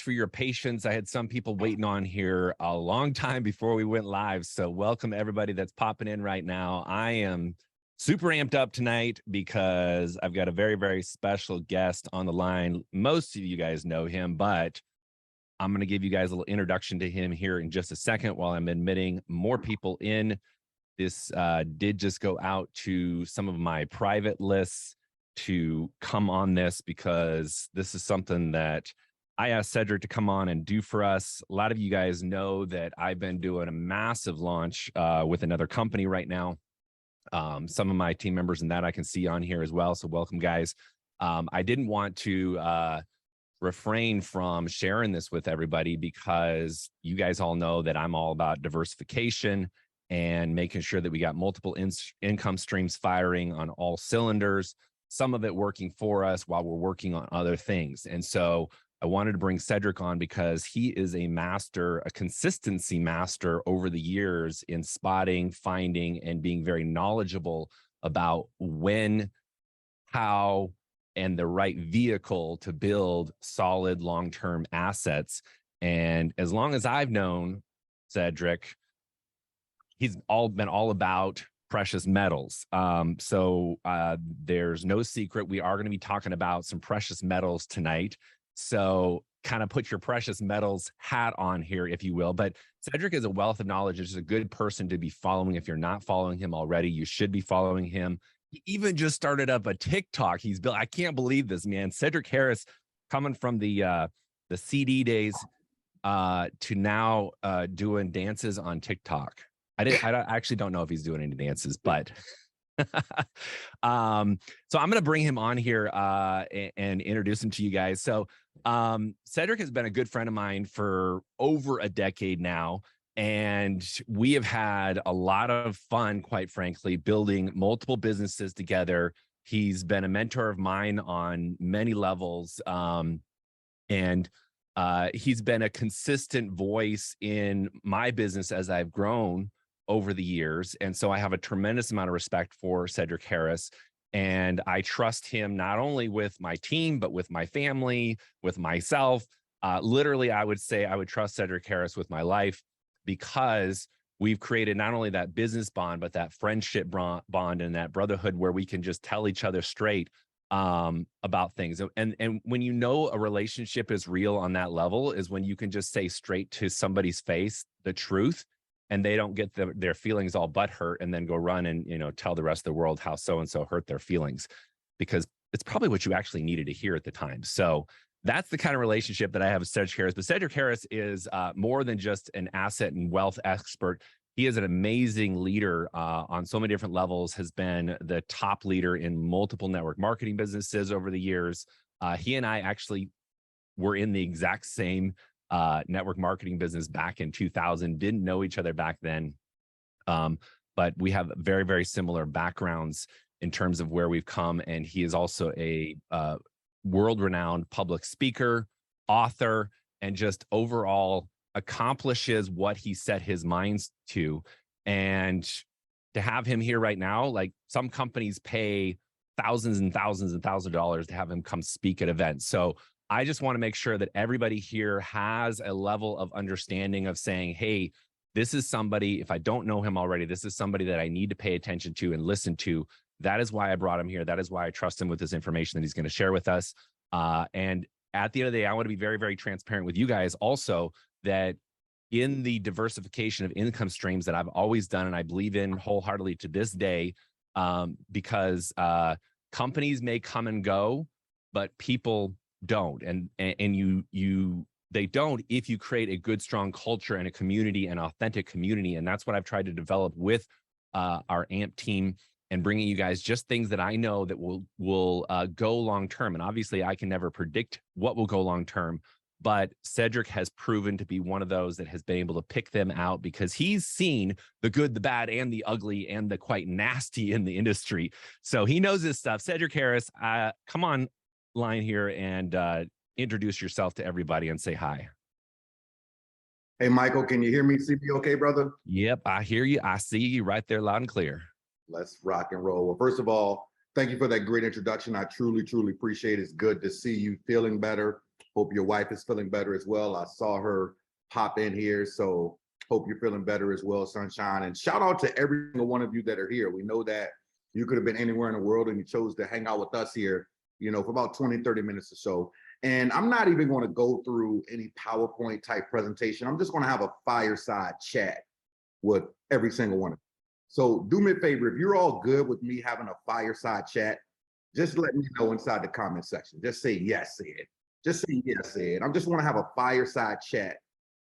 for your patience. I had some people waiting on here a long time before we went live. So welcome everybody that's popping in right now. I am super amped up tonight because I've got a very, very special guest on the line. Most of you guys know him, but I'm going to give you guys a little introduction to him here in just a second while I'm admitting more people in. This did just go out to some of my private lists to come on this because this is something that I asked Cedric to come on and do for us. A lot of you guys know that I've been doing a massive launch with another company right now. Some of my team members and that I can see on here as well. So welcome, guys. I didn't want to refrain from sharing this with everybody because you guys all know that I'm all about diversification and making sure that we got multiple income streams firing on all cylinders, some of it working for us while we're working on other things. And so I wanted to bring Cedric on because he is a master, a consistency master over the years in spotting, finding, and being very knowledgeable about when, how, and the right vehicle to build solid long-term assets. And as long as I've known Cedric, he's been all about precious metals. So there's no secret. We are going to be talking about some precious metals tonight. So kind of put your precious metals hat on here, if you will. But Cedric is a wealth of knowledge. He's a good person to be following. If you're not following him already, you should be following him. He even just started up a TikTok. He's built. I can't believe this, man. Cedric Harris, coming from the CD days to now doing dances on TikTok. I actually don't know if he's doing any dances, but so I'm going to bring him on here and introduce him to you guys. So Cedric has been a good friend of mine for over a decade now, and we have had a lot of fun, quite frankly, building multiple businesses together. He's been a mentor of mine on many levels, and he's been a consistent voice in my business as I've grown over the years. And so I have a tremendous amount of respect for Cedric Harris. And I trust him not only with my team, but with my family, with myself. Literally, I would say I would trust Cedric Harris with my life because we've created not only that business bond, but that friendship bond and that brotherhood where we can just tell each other straight about things. And when you know a relationship is real on that level is when you can just say straight to somebody's face the truth, and they don't get their feelings all butthurt and then go run and, tell the rest of the world how so-and-so hurt their feelings, because it's probably what you actually needed to hear at the time. So that's the kind of relationship that I have with Cedric Harris. But Cedric Harris is more than just an asset and wealth expert. He is an amazing leader on so many different levels, has been the top leader in multiple network marketing businesses over the years. He and I actually were in the exact same network marketing business back in 2000, didn't know each other back then. But we have very, very similar backgrounds in terms of where we've come. And he is also a world-renowned public speaker, author, and just overall accomplishes what he set his minds to. And to have him here right now, like some companies pay thousands and thousands and thousands of dollars to have him come speak at events. So I just want to make sure that everybody here has a level of understanding of saying, hey, this is somebody, if I don't know him already, this is somebody that I need to pay attention to and listen to. That is why I brought him here. That is why I trust him with this information that he's going to share with us. And at the end of the day, I want to be very, very transparent with you guys also that in the diversification of income streams that I've always done and I believe in wholeheartedly to this day, because companies may come and go, but people don't. And they don't if you create a good, strong culture and a community, an authentic community. And that's what I've tried to develop with our AMP team and bringing you guys just things that I know that will go long term. And obviously, I can never predict what will go long term. But Cedric has proven to be one of those that has been able to pick them out because he's seen the good, the bad, and the ugly, and the quite nasty in the industry. So he knows his stuff. Cedric Harris, come on line here and introduce yourself to everybody and say hi. Hey, Michael, can you hear me? See me okay, brother? Yep, I hear you. I see you right there loud and clear. Let's rock and roll. Well, first of all, thank you for that great introduction. I truly, truly appreciate it. It's good to see you feeling better. Hope your wife is feeling better as well. I saw her pop in here, so hope you're feeling better as well, Sunshine. And shout out to every single one of you that are here. We know that you could have been anywhere in the world and you chose to hang out with us here, for about 20, 30 minutes or so. And I'm not even going to go through any PowerPoint type presentation. I'm just going to have a fireside chat with every single one of you. So do me a favor, if you're all good with me having a fireside chat, just let me know inside the comment section. Just say yes, Ed. Just say yes, Ed. I just want to have a fireside chat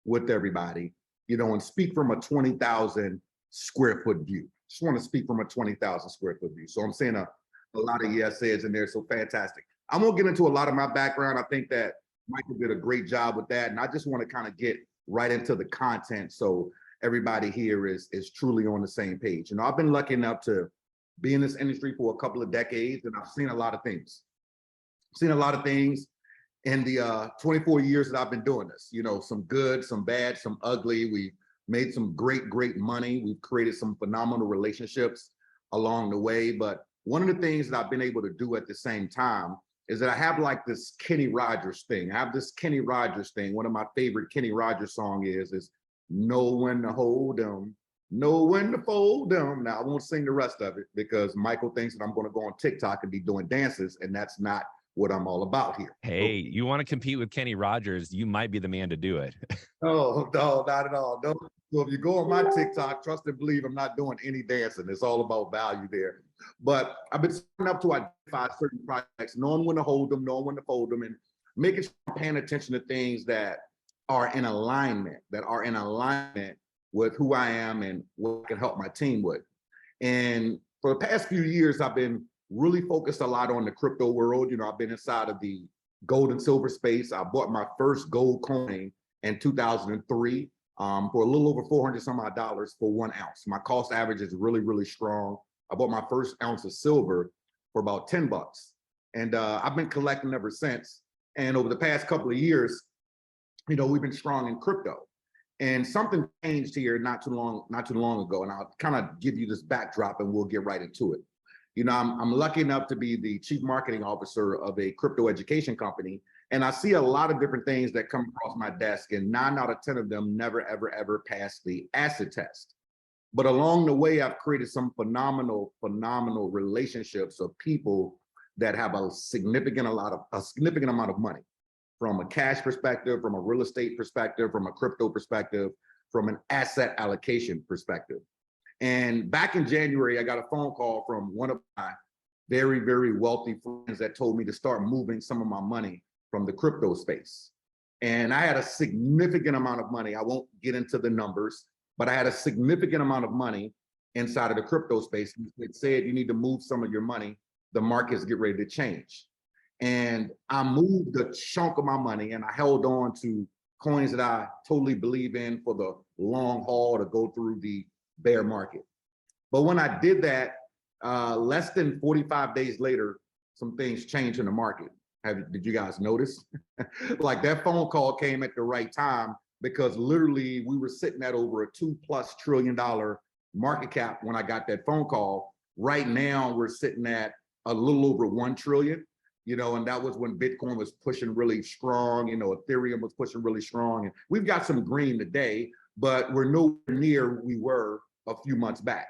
with everybody, and speak from a 20,000 square foot view. Just want to speak from a 20,000 square foot view. So I'm saying a lot of yes Eds in there, so fantastic. I'm gonna get into a lot of my background. I think that Michael did a great job with that, and I just want to kind of get right into the content so everybody here is truly on the same page. I've been lucky enough to be in this industry for a couple of decades, and I've seen a lot of things. Seen a lot of things in the 24 years that I've been doing this. Some good, some bad, some ugly. We've made some great money. We've created some phenomenal relationships along the way. But one of the things that I've been able to do at the same time is that I have like this Kenny Rogers thing. I have this Kenny Rogers thing. One of my favorite Kenny Rogers song is know when to hold them, know when to fold them. Now I won't sing the rest of it because Michael thinks that I'm going to go on TikTok and be doing dances, and that's not what I'm all about here. Hey, you want to compete with Kenny Rogers, you might be the man to do it. No, not at all. No. So if you go on my TikTok, trust and believe I'm not doing any dancing. It's all about value there. But I've been setting up to identify certain projects, knowing when to hold them, knowing when to fold them, and making sure I'm paying attention to things that are in alignment, with who I am and what I can help my team with. And for the past few years, I've been really focused a lot on the crypto world. I've been inside of the gold and silver space. I bought my first gold coin in 2003 for a little over 400 some odd dollars for 1 ounce. My cost average is really strong. I bought my first ounce of silver for about 10 bucks. And I've been collecting ever since. And over the past couple of years, we've been strong in crypto. And something changed here not too long ago. And I'll kind of give you this backdrop and we'll get right into it. I'm lucky enough to be the chief marketing officer of a crypto education company. And I see a lot of different things that come across my desk, and 9 out of 10 of them never, ever pass the acid test. But along the way, I've created some phenomenal relationships of people that have a significant amount of money, from a cash perspective, from a real estate perspective, from a crypto perspective, from an asset allocation perspective. And back in January, I got a phone call from one of my very wealthy friends that told me to start moving some of my money from the crypto space. And I had a significant amount of money. I won't get into the numbers, but I had a significant amount of money inside of the crypto space. It said you need to move some of your money. The markets get ready to change. And I moved a chunk of my money and I held on to coins that I totally believe in for the long haul to go through the bear market. But when I did that, less than 45 days later, some things changed in the market. Did you guys notice? Like that phone call came at the right time, because literally we were sitting at over a $2+ trillion market cap when I got that phone call. Right now we're sitting at a little over 1 trillion, and that was when Bitcoin was pushing really strong, Ethereum was pushing really strong. And we've got some green today, but we're nowhere near we were a few months back.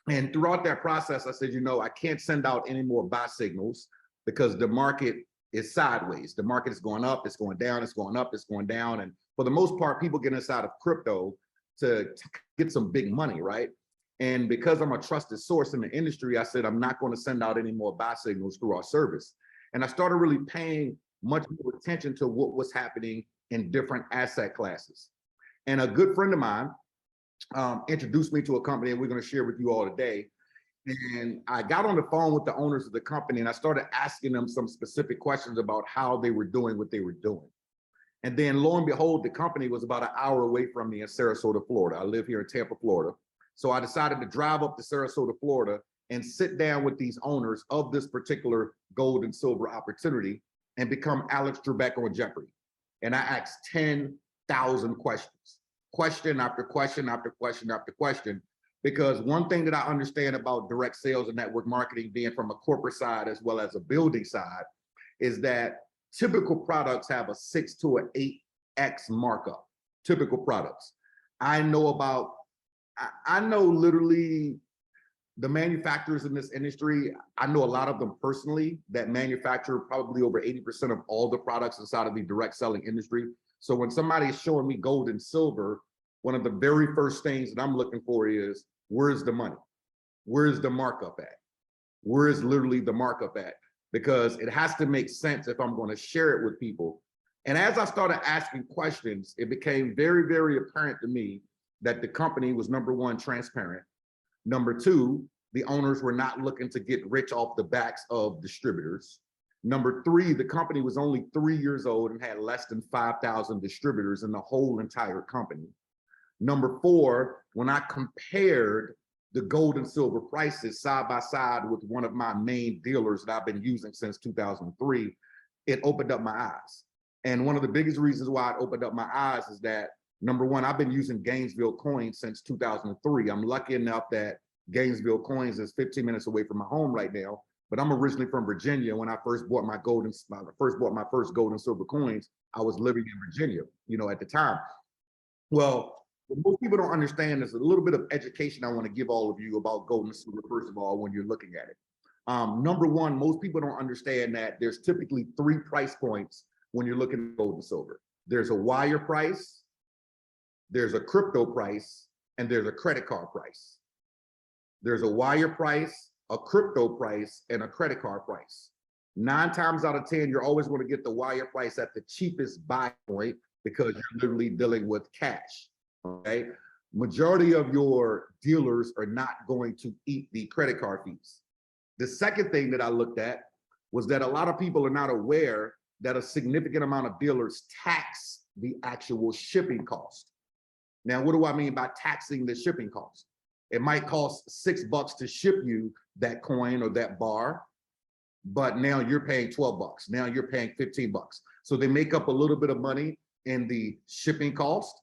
And throughout that process, I said, I can't send out any more buy signals because the market is sideways. The market is going up, it's going down, it's going up, it's going down. And for the most part, people get inside of crypto to get some big money, right? And because I'm a trusted source in the industry, I said, I'm not going to send out any more buy signals through our service. And I started really paying much more attention to what was happening in different asset classes. And a good friend of mine introduced me to a company that we're going to share with you all today. And I got on the phone with the owners of the company and I started asking them some specific questions about how they were doing what they were doing. And then lo and behold, the company was about an hour away from me in Sarasota, Florida. I live here in Tampa, Florida. So I decided to drive up to Sarasota, Florida and sit down with these owners of this particular gold and silver opportunity and become Alex Trebek on Jeopardy. And I asked 10,000 questions, question after question after question after question. Because one thing that I understand about direct sales and network marketing, being from a corporate side as well as a building side, is that Typical products have a 6 to an 8x markup. Typical products. I know about, I know literally the manufacturers in this industry. I know a lot of them personally that manufacture probably over 80% of all the products inside of the direct selling industry. So when somebody is showing me gold and silver, one of the very first things that I'm looking for is, where's the money? Where's the markup at? Where is literally the markup at? Because it has to make sense if I'm going to share it with people. And as I started asking questions, it became very, very apparent to me that the company was, number one, transparent. Number two, the owners were not looking to get rich off the backs of distributors. Number three, the company was only 3 years old and had less than 5,000 distributors in the whole entire company. Number four, when I compared the gold and silver prices side by side with one of my main dealers that I've been using since 2003, it opened up my eyes. And one of the biggest reasons why it opened up my eyes is that, number one, I've been using Gainesville coins since 2003. I'm lucky enough that Gainesville coins is 15 minutes away from my home right now, but I'm originally from Virginia. When I first bought my first gold and silver coins, I was living in Virginia, at the time. Well, what most people don't understand is a little bit of education I want to give all of you about gold and silver, first of all, when you're looking at it. Number one, most people don't understand that there's typically 3 price points when you're looking at gold and silver. There's a wire price, there's a crypto price, and there's a credit card price. There's a wire price, a crypto price, and a credit card price. 9 times out of 10, you're always going to get the wire price at the cheapest buy point because you're literally dealing with cash. Okay, majority of your dealers are not going to eat the credit card fees. The second thing that I looked at was that a lot of people are not aware that a significant amount of dealers tax the actual shipping cost. Now, what do I mean by taxing the shipping cost? It might cost $6 to ship you that coin or that bar, but now you're paying $12. Now you're paying $15. So they make up a little bit of money in the shipping cost.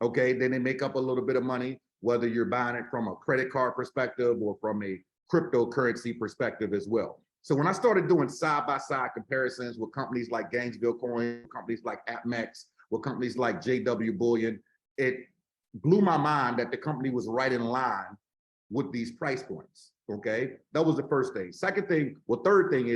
Okay, then they make up a little bit of money, whether you're buying it from a credit card perspective or from a cryptocurrency perspective as well. So when I started doing side-by-side comparisons with companies like Gainesville Coin, companies like AppMex, with companies like JW Bullion, it blew my mind that the company was right in line with these price points. Okay, that was the first thing. Second thing, well, third thing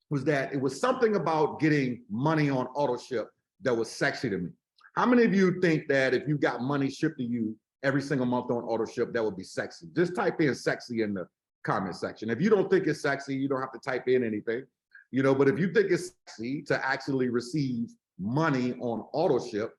was that it was something about getting money on auto ship that was sexy to me. How many of you think that if you got money shipped to you every single month on auto ship, that would be sexy? Just type in sexy in the comment section. If you don't think it's sexy, you don't have to type in anything, but if you think it's sexy to actually receive money on auto ship,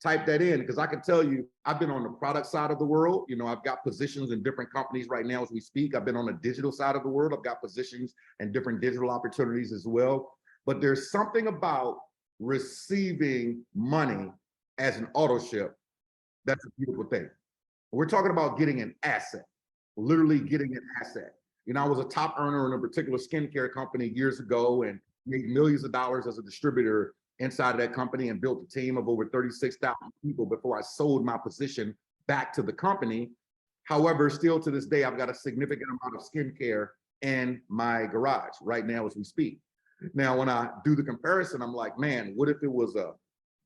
type that in, because I can tell you, I've been on the product side of the world. I've got positions in different companies right now as we speak. I've been on the digital side of the world. I've got positions and different digital opportunities as well. But there's something about receiving money as an auto ship that's a beautiful thing. We're talking about getting an asset, literally getting an asset. I was a top earner in a particular skincare company years ago and made millions of dollars as a distributor inside of that company and built a team of over 36,000 people before I sold my position back to the company. However, still to this day, I've got a significant amount of skincare in my garage right now as we speak. Now, when I do the comparison, I'm like, man, what if it was a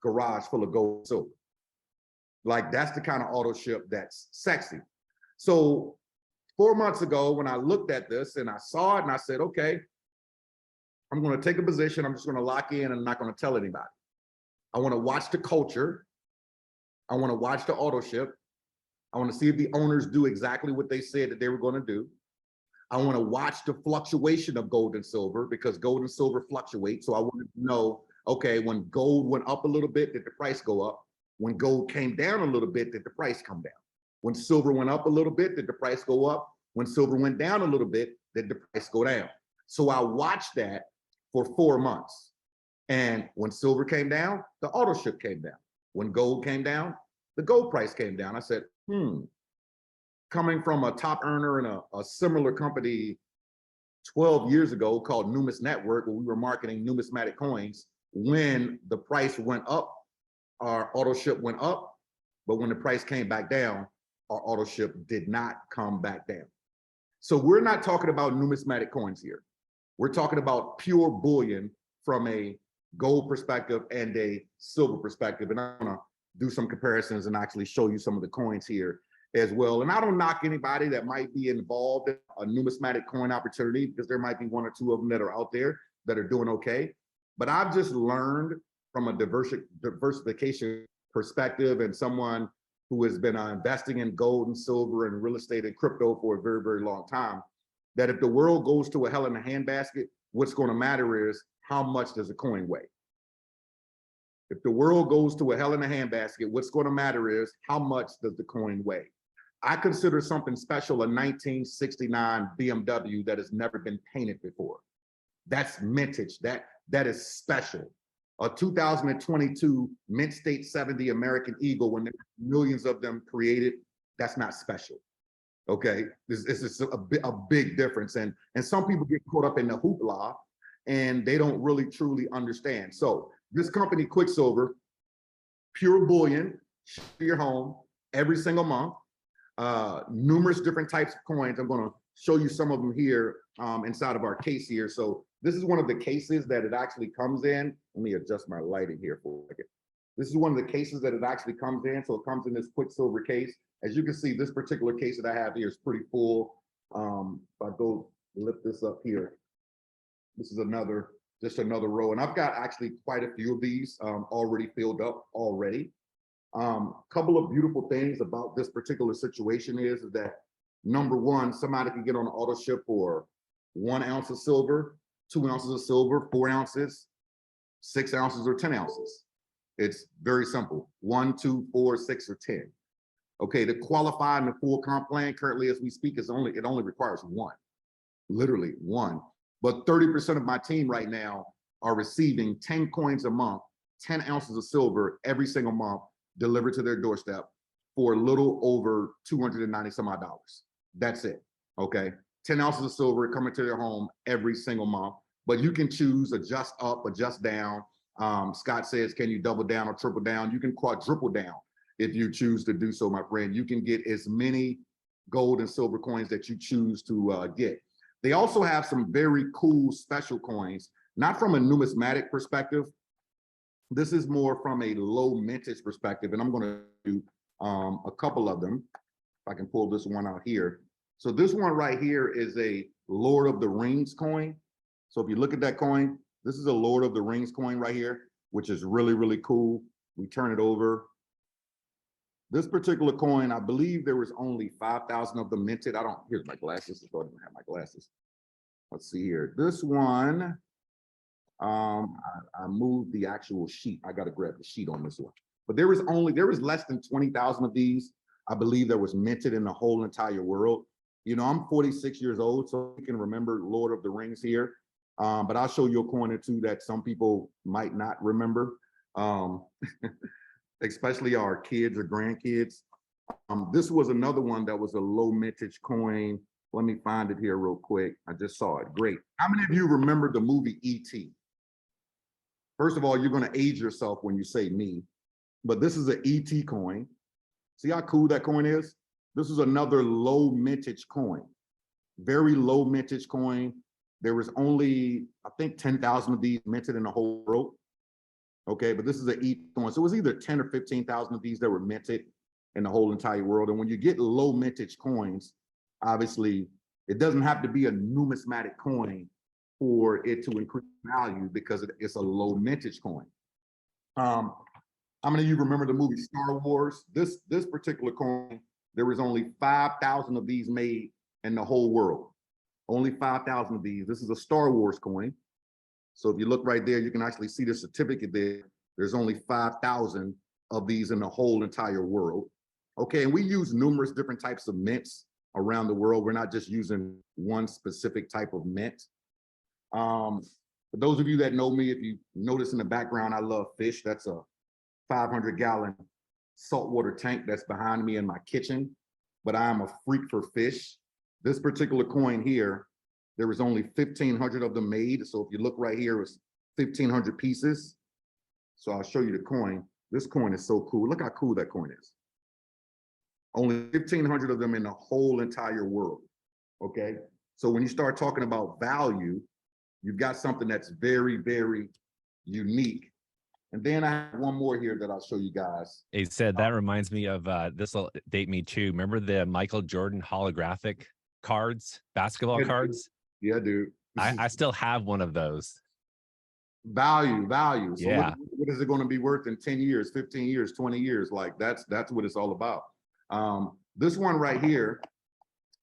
garage full of gold and silver? Like, that's the kind of auto ship that's sexy. So 4 months ago, when I looked at this and I saw it and I said, okay, I'm going to take a position. I'm just going to lock in and I'm not going to tell anybody. I want to watch the culture. I want to watch the auto ship. I want to see if the owners do exactly what they said that they were going to do. I want to watch the fluctuation of gold and silver because gold and silver fluctuate. So I wanted to know, okay, when gold went up a little bit, did the price go up? When gold came down a little bit, did the price come down? When silver went up a little bit, did the price go up? When silver went down a little bit, did the price go down? So I watched that for 4 months. And when silver came down, the auto ship came down. When gold came down, the gold price came down. I said, coming from a top earner in a similar company 12 years ago called numismatic, where we were marketing numismatic coins, when the price went up, our auto ship went up, but when the price came back down, our auto ship did not come back down. So we're not talking about numismatic coins here. We're talking about pure bullion from a gold perspective and a silver perspective. And I'm gonna do some comparisons and actually show you some of the coins here as well. And I don't knock anybody that might be involved in a numismatic coin opportunity, because there might be one or two of them that are out there that are doing okay. But I've just learned from a diversification perspective, and someone who has been investing in gold and silver and real estate and crypto for a very, very long time, that if the world goes to a hell in a handbasket, what's going to matter is how much does a coin weigh? If the world goes to a hell in a handbasket, what's going to matter is how much does the coin weigh? I consider something special a 1969 BMW that has never been painted before. That's vintage. That is special. A 2022 Mint State 70 American Eagle, when there are millions of them created, that's not special. Okay, this is a big difference, and some people get caught up in the hoopla, and they don't really truly understand. So this company, Quicksilver, pure bullion, ship to your home every single month. Numerous different types of coins. I'm going to show you some of them here inside of our case here. So this is one of the cases that it actually comes in. Let me adjust my lighting here for a second. This is one of the cases that it actually comes in. So it comes in this Quicksilver case. As you can see, this particular case that I have here is pretty full. If I go lift this up here, this is just another row. And I've got actually quite a few of these already filled up already. Couple of beautiful things about this particular situation is that, number one, somebody can get on an auto ship for 1 ounce of silver, 2 ounces of silver, 4 ounces, 6 ounces, or 10 ounces. It's very simple. 1, 2, 4, 6, or 10. Okay, to qualify in the full comp plan currently as we speak, it only requires 1, literally 1. But 30% of my team right now are receiving 10 coins a month, 10 ounces of silver every single month, delivered to their doorstep for a little over $290 some odd. That's it. Okay, 10 ounces of silver coming to their home every single month. But you can choose adjust up, adjust down. Scott says, can you double down or triple down? You can quadruple down if you choose to do so, my friend. You can get as many gold and silver coins that you choose to get. They also have some very cool special coins, not from a numismatic perspective. This is more from a low mintage perspective, and I'm going to do a couple of them. If I can pull this one out here. So this one right here is a Lord of the Rings coin. So if you look at that coin, this is a Lord of the Rings coin right here, which is really, really cool. We turn it over. This particular coin, I believe there was only 5,000 of them minted. Here's my glasses. I don't even have my glasses. Let's see here. This one, I moved the actual sheet. I got to grab the sheet on this one. But there was less than 20,000 of these, I believe, that was minted in the whole entire world. You know, I'm 46 years old, so you can remember Lord of the Rings here. But I'll show you a coin or two that some people might not remember, especially our kids or grandkids. This was another one that was a low mintage coin. Let me find it here real quick. I just saw it. Great. How many of you remember the movie E.T.? First of all, you're going to age yourself when you say me, but this is an E.T. coin. See how cool that coin is? This is another low mintage coin, very low mintage coin. There was only, I think, 10,000 of these minted in the whole world. Okay, but this is an E.T. coin. So it was either 10 or 15,000 of these that were minted in the whole entire world. And when you get low mintage coins, obviously, it doesn't have to be a numismatic coin for it to increase value because it's a low mintage coin. How many of you remember the movie Star Wars? This particular coin, there was only 5,000 of these made in the whole world. Only 5,000 of these. This is a Star Wars coin. So if you look right there, you can actually see the certificate there. There's only 5,000 of these in the whole entire world. Okay, and we use numerous different types of mints around the world. We're not just using one specific type of mint. For those of you that know me, if you notice in the background, I love fish. That's a 500-gallon saltwater tank that's behind me in my kitchen, but I am a freak for fish. This particular coin here, there was only 1,500 of them made. So if you look right here, it's 1,500 pieces. So I'll show you the coin. This coin is so cool. Look how cool that coin is. Only 1,500 of them in the whole entire world, okay? So when you start talking about value, you've got something that's very, very unique. And then I have one more here that I'll show you guys. He said that reminds me of this will date me too. Remember the Michael Jordan holographic cards, basketball cards? Yeah, dude. I still have one of those. Value. So Yeah. what is it going to be worth in 10 years, 15 years, 20 years? Like that's what it's all about. This one right here,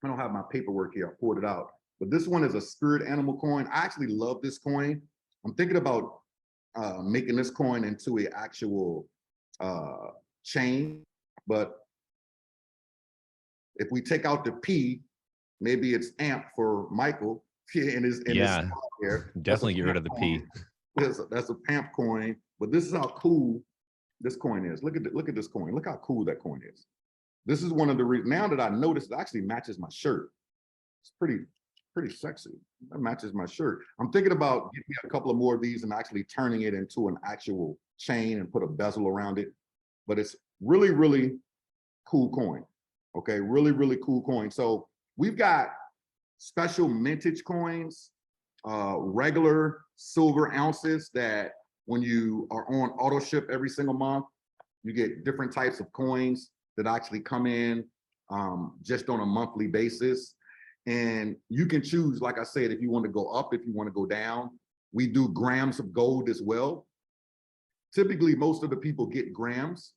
I don't have my paperwork here. I pulled it out, but this one is a spirit animal coin. I actually love this coin. I'm thinking about making this coin into an actual chain, but if we take out the P, maybe it's amp for Michael. And his here. Definitely get rid of the P. That's a pamp coin, but this is how cool this coin is. Look at this coin. Look how cool that coin is. This is one of the reasons. Now that I noticed, it actually matches my shirt. It's pretty sexy. That matches my shirt. I'm thinking about getting a couple of more of these and actually turning it into an actual chain and put a bezel around it. But it's really, really cool coin. Okay, really cool coin. So we've got special mintage coins, regular silver ounces that when you are on auto ship every single month, you get different types of coins that actually come in just on a monthly basis. And you can choose, like I said, if you want to go up, if you want to go down. We do grams of gold as well. Typically, most of the people get grams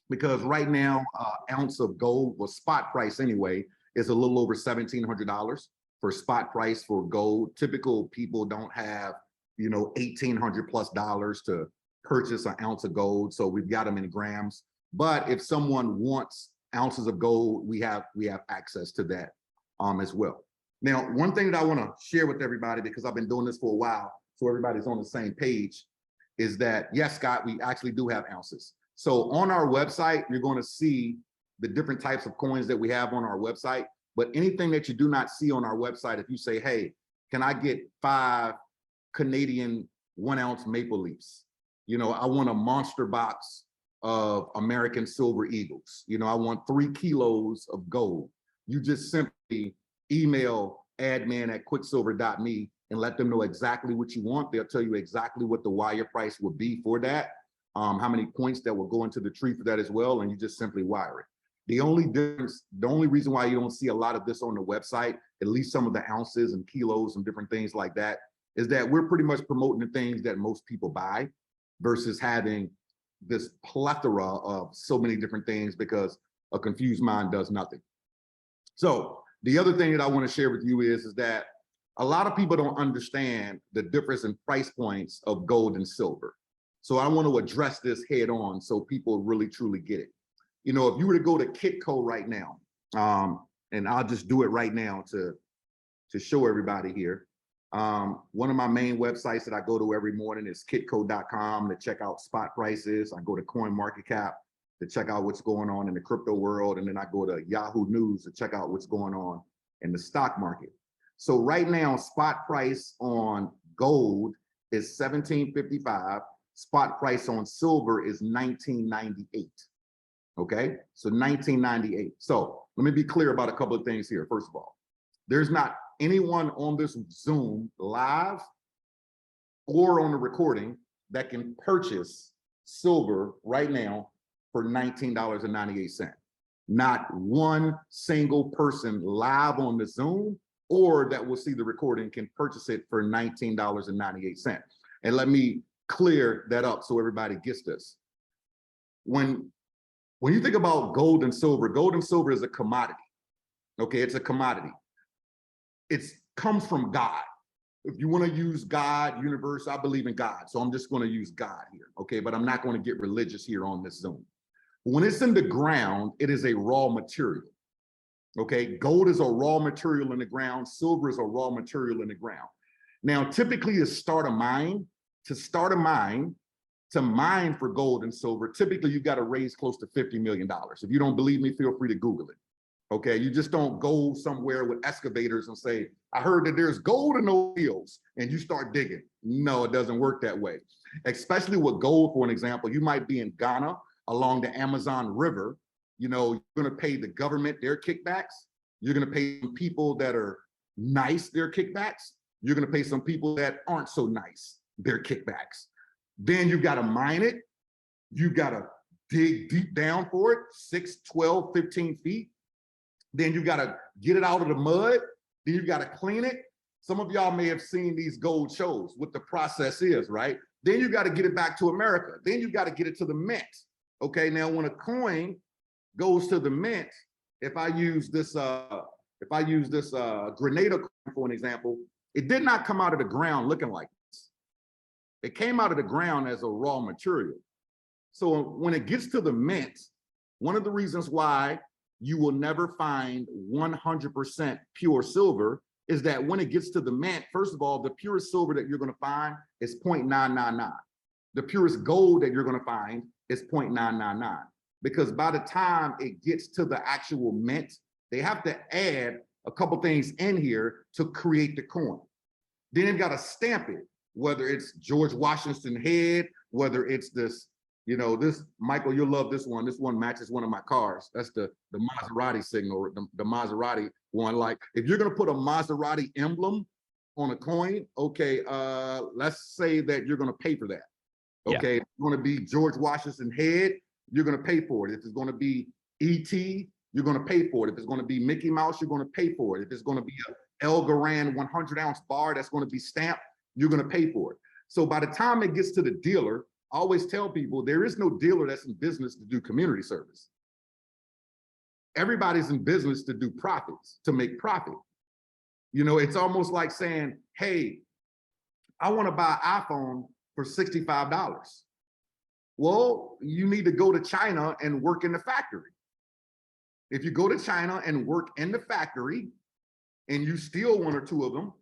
because right now, ounce of gold, well, spot price anyway, is a little over $1,700 for spot price for gold. Typical people don't have, $1,800+ to purchase an ounce of gold. So we've got them in grams. But if someone wants ounces of gold, we have access to that as well. Now, one thing that I want to share with everybody, because I've been doing this for a while, so everybody's on the same page, is that, yes, Scott, we actually do have ounces. So on our website, you're going to see the different types of coins that we have on our website. But anything that you do not see on our website, if you say, hey, can I get 5 Canadian 1-ounce maple leafs? I want a monster box of American silver eagles. I want 3 kilos of gold. You just simply email admin@quicksilver.me and let them know exactly what you want. They'll tell you exactly what the wire price will be for that, how many points that will go into the tree for that as well, and you just simply wire it. The only difference, the only reason why you don't see a lot of this on the website, at least some of the ounces and kilos and different things like that, is that we're pretty much promoting the things that most people buy versus having this plethora of so many different things, because a confused mind does nothing. So the other thing that I want to share with you is that a lot of people don't understand the difference in price points of gold and silver. So I want to address this head on so people really truly get it. If you were to go to Kitco right now, and I'll just do it right now to show everybody here. One of my main websites that I go to every morning is kitco.com to check out spot prices. I go to CoinMarketCap to check out what's going on in the crypto world. And then I go to Yahoo News to check out what's going on in the stock market. So right now, spot price on gold is $17.55. Spot price on silver is $19.98. Okay, so $19.98. So let me be clear about a couple of things here. First of all, there's not anyone on this Zoom live or on the recording that can purchase silver right now for $19.98. Not one single person live on the Zoom or that will see the recording can purchase it for $19.98. And let me clear that up so everybody gets this. When you think about gold and silver is a commodity. Okay, it's a commodity. It comes from God. If you want to use God, universe, I believe in God. So I'm just going to use God here. Okay, but I'm not going to get religious here on this Zoom. When it's in the ground, it is a raw material. Okay, gold is a raw material in the ground. Silver is a raw material in the ground. Now, typically to start a mine, to mine for gold and silver, typically you got to raise close to $50 million. If you don't believe me, feel free to Google it. Okay, you just don't go somewhere with excavators and say, I heard that there's gold in those fields, and you start digging. No, it doesn't work that way. Especially with gold, for an example, you might be in Ghana along the Amazon River. You're going to pay the government their kickbacks. You're going to pay some people that are nice their kickbacks. You're going to pay some people that aren't so nice their kickbacks. Then you got to mine it. You got to dig deep down for it, 6, 12, 15 feet. Then you got to get it out of the mud. Then you got to clean it. Some of y'all may have seen these gold shows, what the process is, right? Then you got to get it back to America. Then you got to get it to the mint. Okay, now when a coin goes to the mint, if I use this Grenada coin for an example, it did not come out of the ground looking like this. It came out of the ground as a raw material. So when it gets to the mint, one of the reasons why you will never find 100% pure silver is that when it gets to the mint, first of all, the purest silver that you're going to find is 0.999. The purest gold that you're going to find is 0.999. Because by the time it gets to the actual mint, they have to add a couple things in here to create the coin. Then they've got to stamp it, whether it's George Washington head, whether it's this, you know, this, Michael, you'll love this one. This one matches one of my cars. That's the Maserati signal, the Maserati one. Like, if you're going to put a Maserati emblem on a coin, okay, let's say that you're going to pay for that. Okay, yeah. It's going to be George Washington head, you're going to pay for it. If it's going to be E.T., you're going to pay for it. If it's going to be Mickey Mouse, you're going to pay for it. If it's going to be a El Garan 100-ounce bar that's going to be stamped, you're going to pay for it. So by the time it gets to the dealer, I always tell people there is no dealer that's in business to do community service. Everybody's in business to do profits, to make profit. You know, it's almost like saying, hey, I want to buy an iPhone for $65. Well, you need to go to China and work in the factory. If you go to China and work in the factory and you steal one or two of them,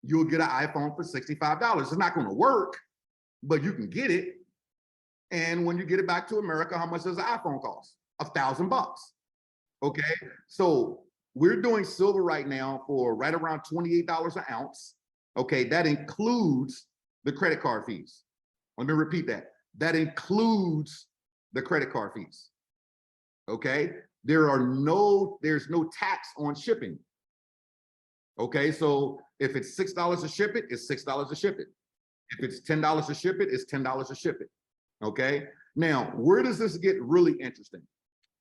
you'll get an iPhone for $65. It's not going to work, but you can get it. And when you get it back to America, how much does an iPhone cost? $1,000. Okay, so we're doing silver right now for right around $28 an ounce. Okay, that includes the credit card fees. Let me repeat that. That includes the credit card fees. Okay, there's no tax on shipping. Okay, so if it's $6 to ship it, it's $6 to ship it. If it's $10 to ship it, it's $10 to ship it. Okay, now where does this get really interesting?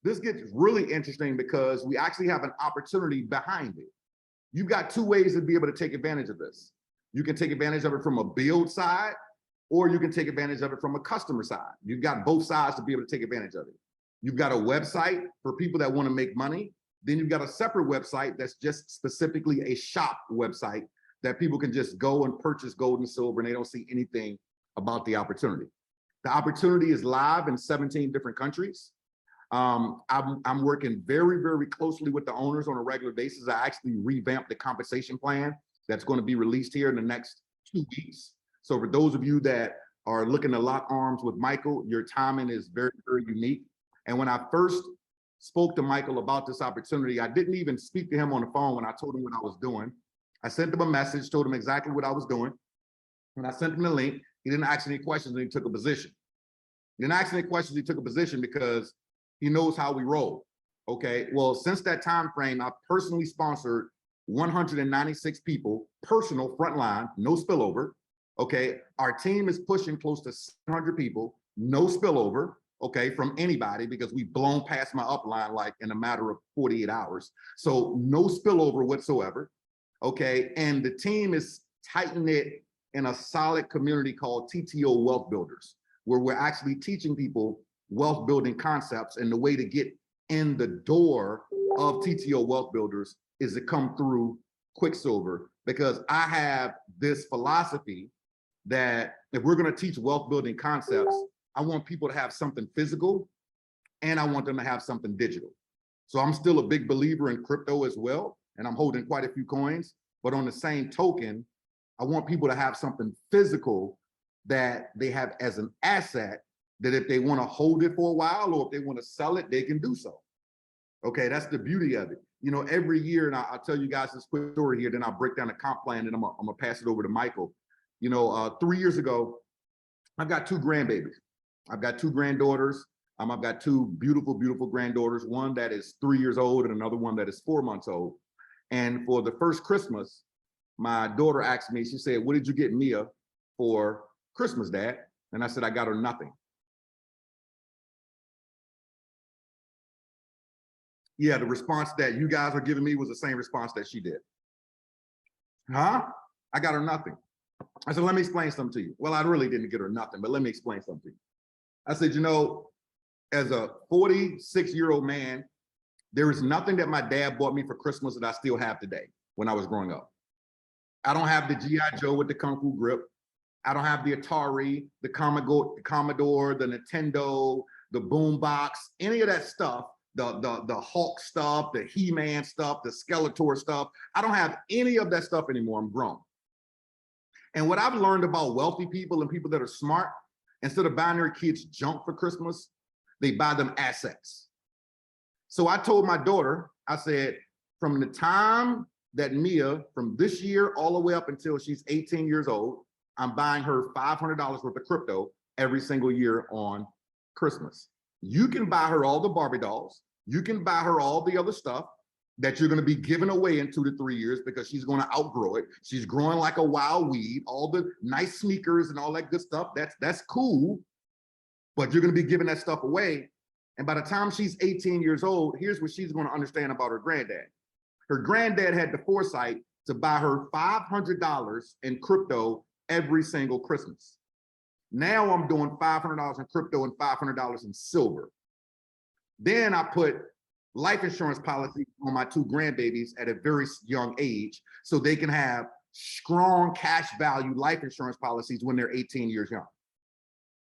This gets really interesting because we actually have an opportunity behind it. You've got two ways to be able to take advantage of this. You can take advantage of it from a build side, or you can take advantage of it from a customer side. You've got both sides to be able to take advantage of it. You've got a website for people that want to make money. Then you've got a separate website that's just specifically a shop website that people can just go and purchase gold and silver, and they don't see anything about the opportunity. The opportunity is live in 17 different countries. I'm working very, very closely with the owners on a regular basis. I actually revamped the compensation plan that's going to be released here in the next 2 weeks. So for those of you that are looking to lock arms with Michael, your timing is very, very unique. And when I first spoke to Michael about this opportunity, I didn't even speak to him on the phone when I told him what I was doing. I sent him a message, told him exactly what I was doing. When I sent him the link, he didn't ask any questions and he took a position. He didn't ask any questions, he took a position because he knows how we roll. Okay, well, since that time frame, I've personally sponsored 196 people, personal frontline, no spillover. Okay, our team is pushing close to 700 people, no spillover, okay, from anybody, because we've blown past my upline like in a matter of 48 hours. So no spillover whatsoever. Okay, and the team is tighten it in a solid community called TTO Wealth Builders, where we're actually teaching people wealth building concepts, and the way to get in the door of TTO Wealth Builders is to come through Quicksilver, because I have this philosophy that if we're going to teach wealth building concepts, I want people to have something physical and I want them to have something digital. So I'm still a big believer in crypto as well, and I'm holding quite a few coins, but on the same token, I want people to have something physical that they have as an asset, that if they want to hold it for a while or if they want to sell it, they can do so. Okay, that's the beauty of it. You know, every year, and I'll tell you guys this quick story here, then I'll break down the comp plan and I'm gonna pass it over to Michael. You know, 3 years ago, I've got 2 grandbabies. I've got 2 granddaughters. I've got 2 beautiful, beautiful granddaughters, one that is 3 years old and another one that is 4 months old. And for the first Christmas, my daughter asked me, she said, "What did you get Mia for Christmas, Dad?" And I said, I got her nothing. Yeah, the response that you guys are giving me was the same response that she did. Huh? I got her nothing. I said, let me explain something to you. Well, I really didn't get her nothing, but let me explain something to you. I said, you know, as a 46-year-old man, there is nothing that my dad bought me for Christmas that I still have today when I was growing up. I don't have the G.I. Joe with the Kung Fu grip. I don't have the Atari, the Commodore, the Nintendo, the boombox, any of that stuff, the Hulk stuff, the He-Man stuff, the Skeletor stuff. I don't have any of that stuff anymore. I'm grown. And what I've learned about wealthy people and people that are smart, instead of buying their kids junk for Christmas, they buy them assets. So I told my daughter, I said, from the time that Mia, from this year all the way up until she's 18 years old, I'm buying her $500 worth of crypto every single year on Christmas. You can buy her all the Barbie dolls. You can buy her all the other stuff that you're going to be giving away in 2 to 3 years because she's going to outgrow it. She's growing like a wild weed, all the nice sneakers and all that good stuff. That's cool, but you're going to be giving that stuff away. And by the time she's 18 years old, here's what she's going to understand about her granddad. Her granddad had the foresight to buy her $500 in crypto every single Christmas. Now I'm doing $500 in crypto and $500 in silver. Then I put life insurance policy on my 2 grandbabies at a very young age so they can have strong cash value life insurance policies when they're 18 years young.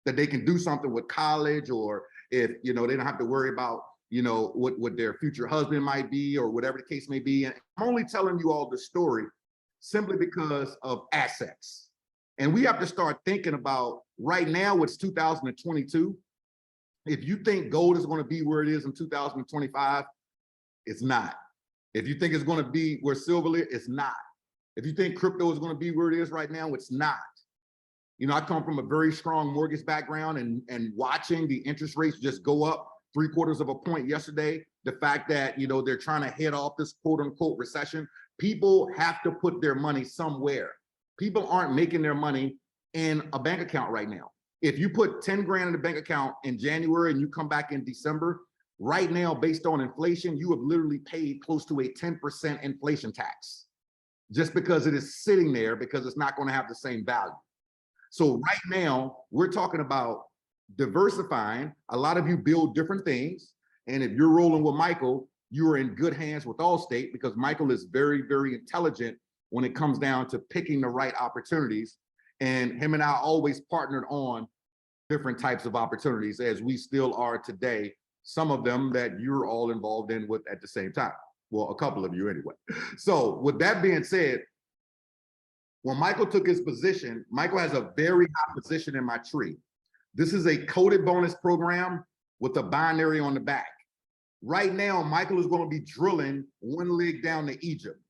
That they can do something with college, or if, you know, they don't have to worry about, you know, what their future husband might be or whatever the case may be. And I'm only telling you all this story simply because of assets. And we have to start thinking about, right now it's 2022. If you think gold is going to be where it is in 2025, it's not. If you think it's going to be where silver is, it's not. If you think crypto is going to be where it is right now, it's not. You know, I come from a very strong mortgage background, and watching the interest rates just go up 3/4 of a point yesterday, the fact that, you know, they're trying to head off this quote unquote recession, people have to put their money somewhere. People aren't making their money in a bank account right now. If you put 10 grand in the bank account in January and you come back in December, right now, based on inflation, you have literally paid close to a 10% inflation tax just because it is sitting there, because it's not going to have the same value. So right now, we're talking about diversifying. A lot of you build different things. And if you're rolling with Michael, you are in good hands with Allstate, because Michael is very, very intelligent when it comes down to picking the right opportunities. And him and I always partnered on different types of opportunities, as we still are today, some of them that you're all involved in with at the same time. Well, a couple of you anyway. So with that being said, when Michael took his position, Michael has a very high position in my tree. This is a coded bonus program with a binary on the back. Right now, Michael is going to be drilling one leg down to Egypt.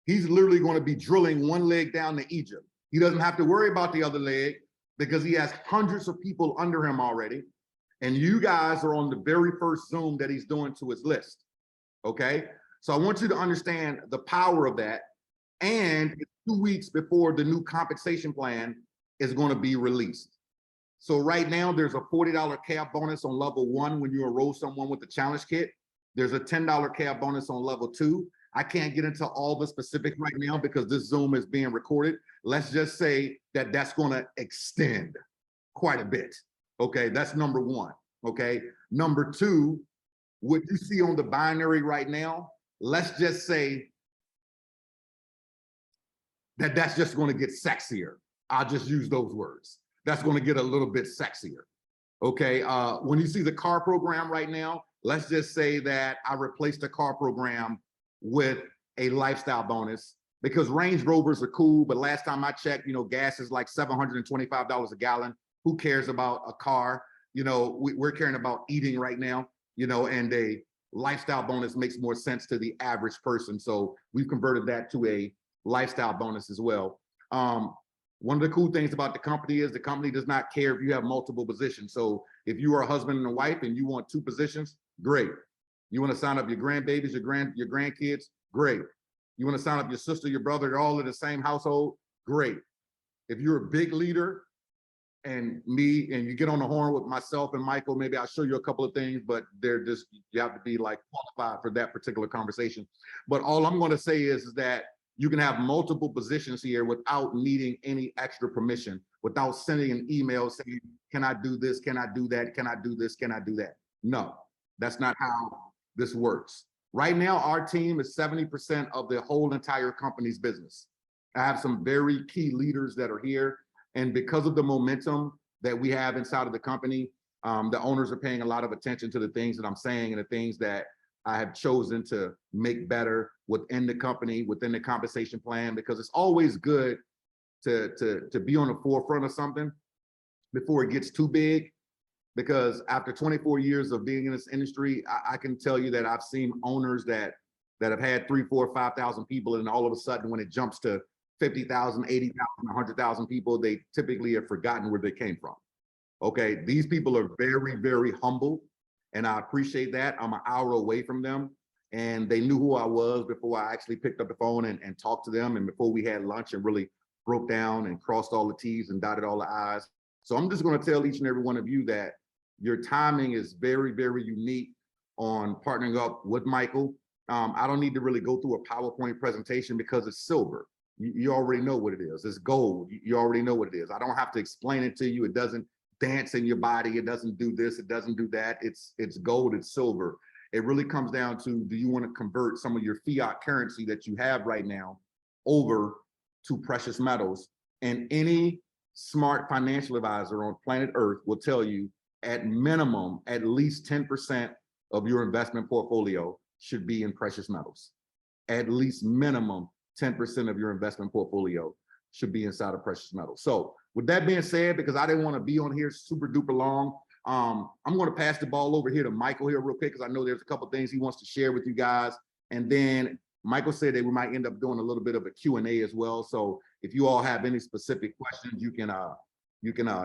He's literally going to be drilling one leg down to Egypt. He doesn't have to worry about the other leg because he has hundreds of people under him already. And you guys are on the very first Zoom that he's doing to his list. Okay? So I want you to understand the power of that. And it's 2 weeks before the new compensation plan is going to be released. So right now, there's a $40 cap bonus on level 1 when you enroll someone with the challenge kit. There's a $10 cap bonus on level 2. I can't get into all the specifics right now because this Zoom is being recorded. Let's just say that that's going to extend quite a bit. Okay, that's number 1. Okay, number 2, what you see on the binary right now, let's just say that that's just going to get sexier. I'll just use those words. That's going to get a little bit sexier. Okay, when you see the car program right now, let's just say that I replaced the car program with a lifestyle bonus, because Range Rovers are cool, but last time I checked, you know, gas is like $725 a gallon. Who cares about a car? You know, we're caring about eating right now, you know, and a lifestyle bonus makes more sense to the average person. So we've converted that to a lifestyle bonus as well. One of the cool things about the company is the company does not care if you have multiple positions. So if you are a husband and a wife and you want 2 positions, great. You want to sign up your grandbabies, your grandkids, great. You want to sign up your sister, your brother, they're all in the same household, great. If you're a big leader and me, and you get on the horn with myself and Michael, maybe I'll show you a couple of things, but they're just, you have to be like qualified for that particular conversation. But all I'm going to say is that you can have multiple positions here without needing any extra permission, without sending an email saying, can I do this? Can I do that? Can I do this? Can I do that? No, that's not how this works. Right now, our team is 70% of the whole entire company's business. I have some very key leaders that are here. And because of the momentum that we have inside of the company, the owners are paying a lot of attention to the things that I'm saying and the things that I have chosen to make better within the company, within the compensation plan, because it's always good to be on the forefront of something before it gets too big. Because after 24 years of being in this industry, I can tell you that I've seen owners that have had 3, 4, 5,000 people, and all of a sudden when it jumps to 50,000, 80,000, 100,000 people, they typically have forgotten where they came from. Okay, these people are very, very humble, and I appreciate that. I'm an hour away from them, and they knew who I was before I actually picked up the phone and talked to them, and before we had lunch and really broke down and crossed all the T's and dotted all the I's. So I'm just going to tell each and every one of you that your timing is very, very unique on partnering up with Michael. I don't need to really go through a PowerPoint presentation because it's silver. You already know what it is. It's gold. You already know what it is. I don't have to explain it to you. It doesn't dance in your body. It doesn't do this. It doesn't do that. It's gold. It's silver. It really comes down to, do you want to convert some of your fiat currency that you have right now over to precious metals? And any smart financial advisor on planet Earth will tell you, at minimum, at least 10% of your investment portfolio should be in precious metals. At least minimum 10% of your investment portfolio should be inside of precious metals. So with that being said, because I didn't want to be on here super duper long, I'm going to pass the ball over here to Michael here real quick, because I know there's a couple things he wants to share with you guys. And then Michael said that we might end up doing a little bit of a Q&A as well. So if you all have any specific questions, you can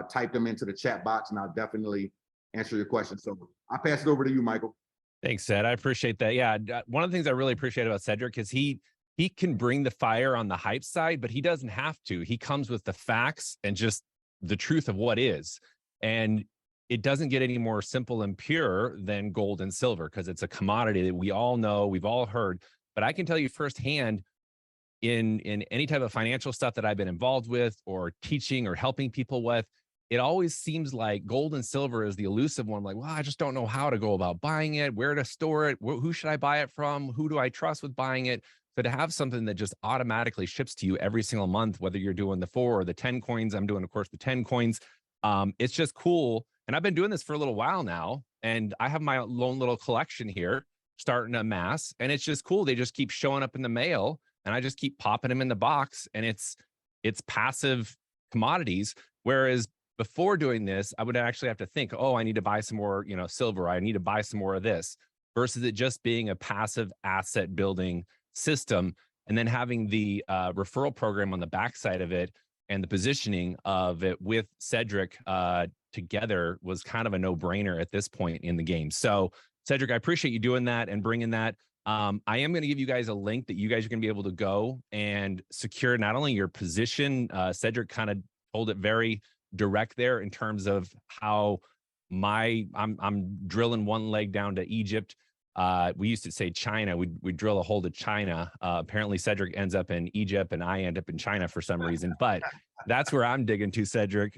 type them into the chat box, and I'll definitely answer your questions. So I'll pass it over to you, Michael. Thanks, Ed. I appreciate that. Yeah, one of the things I really appreciate about Cedric is he can bring the fire on the hype side, but he doesn't have to. He comes with the facts and just the truth of what is. And it doesn't get any more simple and pure than gold and silver, because it's a commodity that we all know, we've all heard. But I can tell you firsthand, in any type of financial stuff that I've been involved with or teaching or helping people with, it always seems like gold and silver is the elusive one. Like, well, I just don't know how to go about buying it, where to store it, who should I buy it from, who do I trust with buying it? So to have something that just automatically ships to you every single month, whether you're doing the 4 or the 10 coins, I'm doing, of course, the 10 coins. It's just cool. And I've been doing this for a little while now, and I have my own little collection here starting to amass, and it's just cool. They just keep showing up in the mail, and I just keep popping them in the box, and it's passive commodities. Whereas before doing this, I would actually have to think, oh, I need to buy some more, silver. I need to buy some more of this, versus it just being a passive asset building system. And then having the referral program on the backside of it and the positioning of it with Cedric together was kind of a no-brainer at this point in the game. So Cedric, I appreciate you doing that and bringing that. I am going to give you guys a link that you guys are going to be able to go and secure not only your position. Cedric kind of told it very direct there in terms of how I'm drilling one leg down to Egypt. We used to say China. We drill a hole to China. Apparently Cedric ends up in Egypt and I end up in China for some reason, but that's where I'm digging to, Cedric.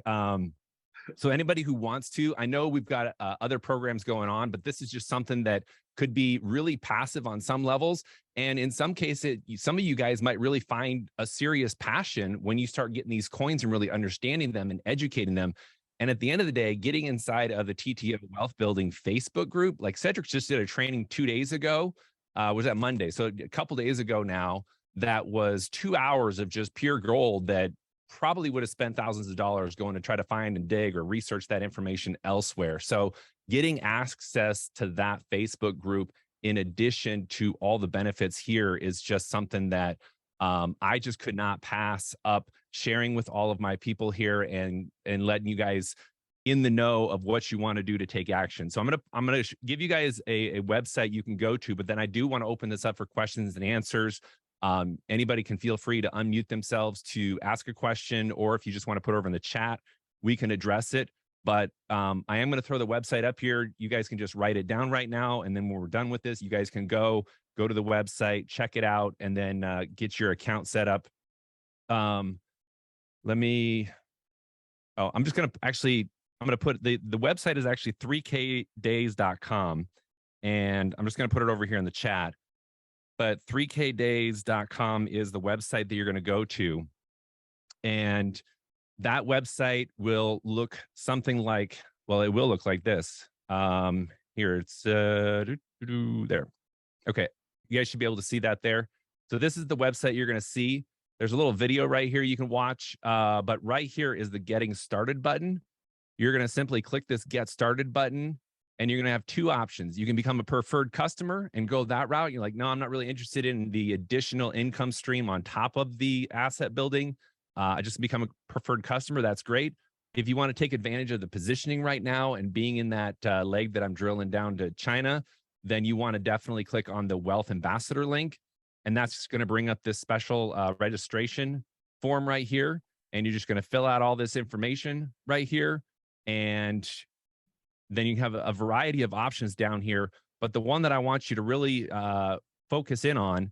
So anybody who wants to, I know we've got other programs going on, but this is just something that could be really passive on some levels. And in some cases, some of you guys might really find a serious passion when you start getting these coins and really understanding them and educating them. And at the end of the day, getting inside of the TTO Wealth Building Facebook group, like Cedric just did a training 2 days ago, was that Monday? So a couple days ago now, that was 2 hours of just pure gold that probably would have spent thousands of dollars going to try to find and dig or research that information elsewhere. So getting access to that Facebook group, in addition to all the benefits here, is just something that I just could not pass up sharing with all of my people here and letting you guys in the know of what you want to do to take action. So I'm gonna give you guys a website you can go to, but then I do want to open this up for questions and answers. Anybody can feel free to unmute themselves to ask a question, or if you just want to put it over in the chat, we can address it. But I am going to throw the website up here. You guys can just write it down right now. And then when we're done with this, you guys can go to the website, check it out, and then get your account set up. I'm just going to I'm going to put the website is actually 3kdays.com. And I'm just going to put it over here in the chat. But 3kdays.com is the website that you're going to go to. And that website will look something like, well, it will look like this. Here, it's there. Okay, you guys should be able to see that there. So this is the website you're going to see. There's a little video right here you can watch, but right here is the Getting Started button. You're going to simply click this Get Started button, and you're going to have two options. You can become a preferred customer and go that route. You're like, no, I'm not really interested in the additional income stream on top of the asset building. I just become a preferred customer. That's great. If you want to take advantage of the positioning right now and being in that leg that I'm drilling down to China, then you want to definitely click on the Wealth Ambassador link. And that's going to bring up this special registration form right here. And you're just going to fill out all this information right here. And then you have a variety of options down here. But the one that I want you to really focus in on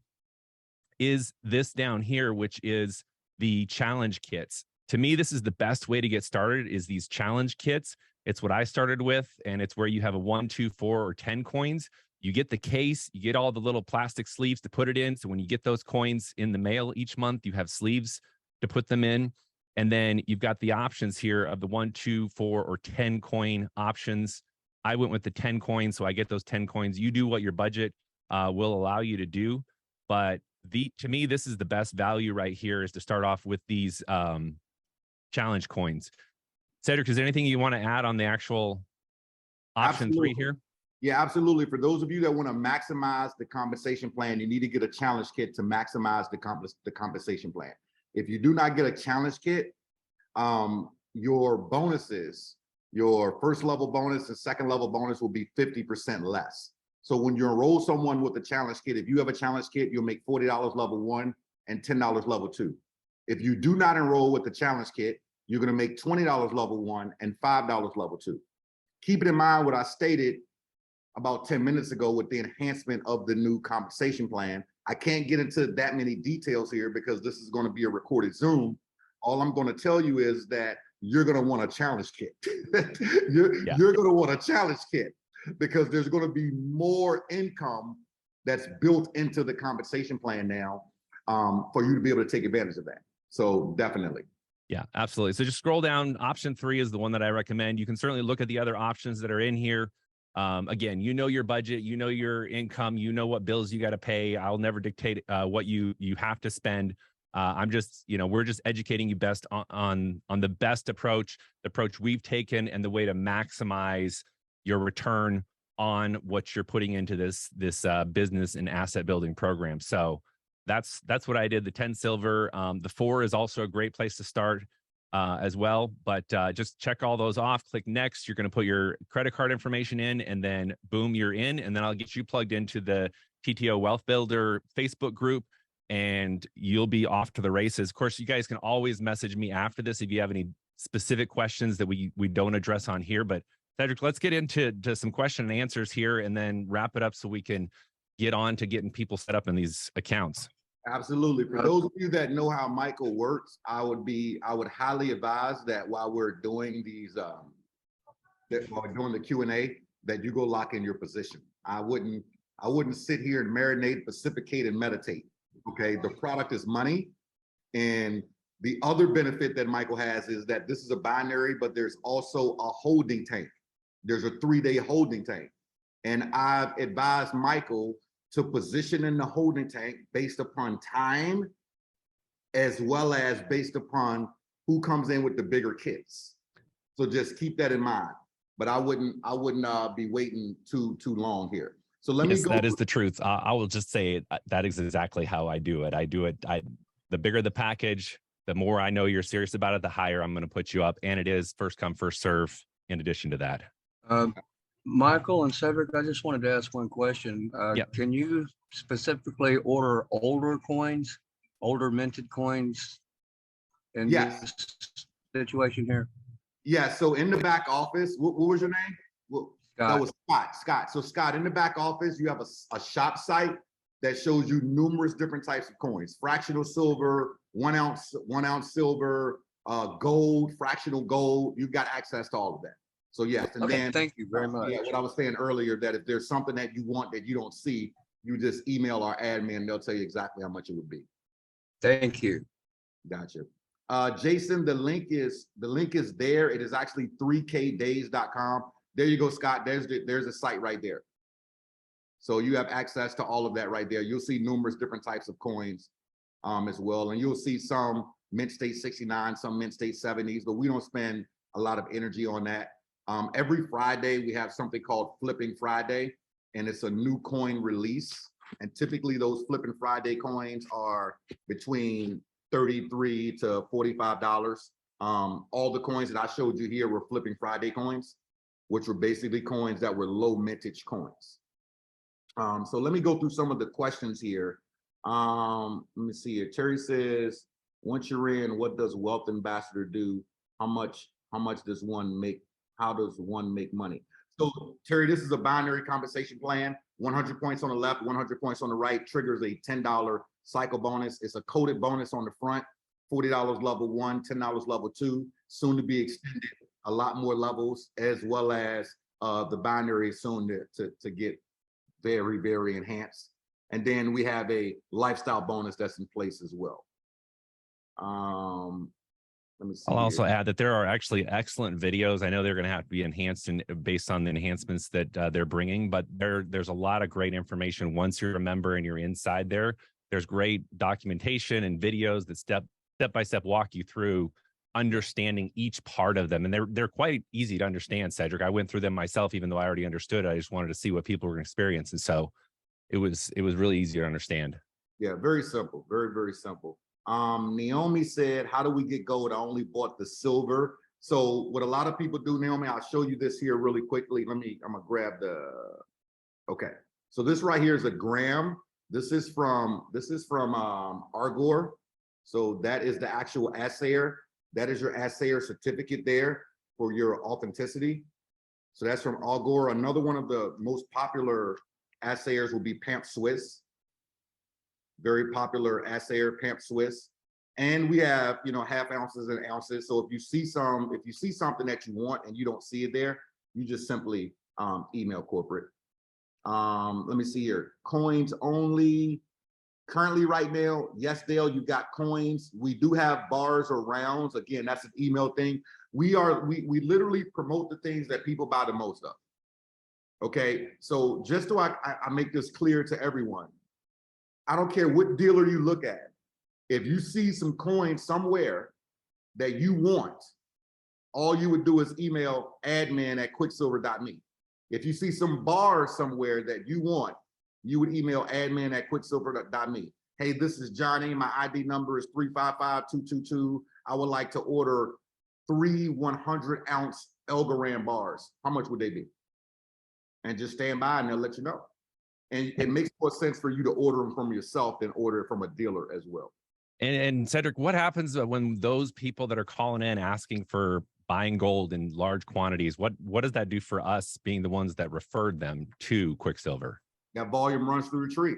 is this down here, which is the challenge kits. To me, this is the best way to get started, is these challenge kits. It's what I started with, and it's where you have a 1, 2, 4, or 10 coins. You get the case, you get all the little plastic sleeves to put it in. So when you get those coins in the mail each month, you have sleeves to put them in. And then you've got the options here of the 1, 2, 4, or 10 coin options. I went with the 10 coins, so I get those 10 coins. You do what your budget will allow you to do. But to me, this is the best value right here, is to start off with these challenge coins. Cedric, is there anything you want to add on the actual option Absolutely. 3 here? Yeah, absolutely. For those of you that want to maximize the compensation plan, you need to get a challenge kit to maximize the compensation plan. If you do not get a challenge kit, your bonuses, your first level bonus and second level bonus will be 50% less. So when you enroll someone with a challenge kit, if you have a challenge kit, you'll make $40 level 1 and $10 level 2. If you do not enroll with the challenge kit, you're going to make $20 level 1 and $5 level 2. Keep in mind what I stated about 10 minutes ago with the enhancement of the new compensation plan. I can't get into that many details here because this is going to be a recorded Zoom. All I'm going to tell you is that you're going to want a challenge kit. You're going to want a challenge kit, because there's going to be more income that's built into the compensation plan now for you to be able to take advantage of that. So definitely. Yeah, absolutely. So just scroll down. Option 3 is the one that I recommend. You can certainly look at the other options that are in here. Again, you know your budget, you know your income, you know what bills you got to pay. I'll never dictate what you have to spend. I'm just, we're just educating you best on the best approach, the approach we've taken, and the way to maximize your return on what you're putting into this business and asset building program. So that's what I did. The 10 silver, the 4 is also a great place to start as well. But just check all those off. Click next. You're going to put your credit card information in, and then boom, you're in. And then I'll get you plugged into the TTO Wealth Builder Facebook group, and you'll be off to the races. Of course, you guys can always message me after this if you have any specific questions that we don't address on here. But Cedric, let's get into some question and answers here, and then wrap it up so we can get on to getting people set up in these accounts. Absolutely. For those of you that know how Michael works, I would highly advise that while we're doing these, while we're doing the Q&A, that you go lock in your position. I wouldn't sit here and marinate, pacificate, and meditate. Okay, the product is money, and the other benefit that Michael has is that this is a binary, but there's also a holding tank. There's a 3-day holding tank, and I've advised Michael to position in the holding tank based upon time, as well as based upon who comes in with the bigger kits. So just keep that in mind. But I wouldn't be waiting too long here. So let me go. That is the truth. I will just say that is exactly how I do it. The bigger the package, the more I know you're serious about it, the higher I'm going to put you up. And it is first come, first serve in addition to that. Michael and Cedric, I just wanted to ask one question. Can you specifically order older coins, older minted coins in this situation here? Yeah, so in the back office, what was your name? Well, that was Scott. So Scott, in the back office, you have a shop site that shows you numerous different types of coins: fractional silver, 1 ounce silver, gold, fractional gold. You've got access to all of that. So yes, and Okay, then thank you very much. Yeah, what I was saying earlier, that if there's something that you want that you don't see, you just email our admin. They'll tell you exactly how much it would be. Thank you. Gotcha. Jason, the link is there. It is actually 3kdays.com. There you go, Scott. There's a site right there. So you have access to all of that right there. You'll see numerous different types of coins as well. And you'll see some mint state 69, some mint state 70s, but we don't spend a lot of energy on that. Every Friday, we have something called Flipping Friday, and it's a new coin release. And typically those Flipping Friday coins are between $33 to $45. All the coins that I showed you here were Flipping Friday coins, which were basically coins that were low mintage coins. So let me go through some of the questions here. Let me see here. Terry says, once you're in, what does Wealth Ambassador do? How much does one make? How does one make money? So Terry, this is a binary compensation plan. 100 points on the left, 100 points on the right, triggers a $10 cycle bonus. It's a coded bonus on the front, $40 level 1, $10 level 2, soon to be extended, a lot more levels, as well as the binary is soon to get very, very enhanced. And then we have a lifestyle bonus that's in place as well. Let me see. I'll also add that there are actually excellent videos. I know they're going to have to be enhanced and based on the enhancements that they're bringing, but there's a lot of great information once you're a member and you're inside there. There's great documentation and videos that step by step walk you through understanding each part of them, and they're quite easy to understand. Cedric, I went through them myself, even though I already understood. I just wanted to see what people were experiencing, so it was really easy to understand. Yeah, very simple, very, very simple. Naomi said, how do we get gold? I only bought the silver. So what a lot of people do, Naomi, I'll show you this here really quickly. I'm gonna grab okay. So this right here is a gram. This is from Argor. So that is the actual assayer. That is your assayer certificate there for your authenticity. So that's from Argor. Another one of the most popular assayers will be Pamp Swiss. Very popular assayer, Pamp Swiss. And we have, half ounces and ounces. So if you see something that you want and you don't see it there, you just simply email corporate. Let me see here. Coins only. Currently right now, yes, Dale, you've got coins. We do have bars or rounds. Again, that's an email thing. We literally promote the things that people buy the most of. Okay, so just so I make this clear to everyone, I don't care what dealer you look at. If you see some coins somewhere that you want, all you would do is email admin@quicksilver.me. If you see some bars somewhere that you want, you would email admin@quicksilver.me. Hey, this is Johnny. My ID number is 355222. I would like to order 3 100-ounce Elgaram bars. How much would they be? And just stand by and they'll let you know. And it makes more sense for you to order them from yourself than order it from a dealer as well. And Cedric, what happens when those people that are calling in asking for buying gold in large quantities, what does that do for us being the ones that referred them to Quicksilver? That volume runs through the tree.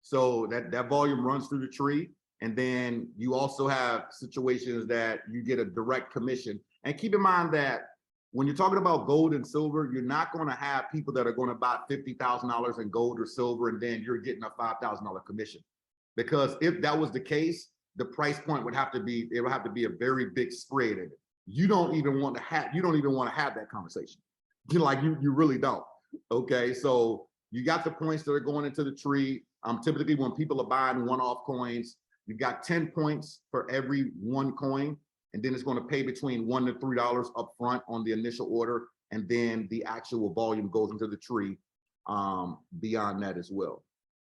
So that volume runs through the tree. And then you also have situations that you get a direct commission. And keep in mind that when you're talking about gold and silver, you're not going to have people that are going to buy $50,000 in gold or silver, and then you're getting a $5,000 commission. Because if that was the case, the price point would have to be, it would have to be a very big spread in it. You don't even want to have that conversation. You really don't. Okay, so you got the points that are going into the tree. Typically when people are buying one-off coins, you've got 10 points for every one coin, and then it's going to pay between $1 to $3 up front on the initial order, and then the actual volume goes into the tree beyond that as well.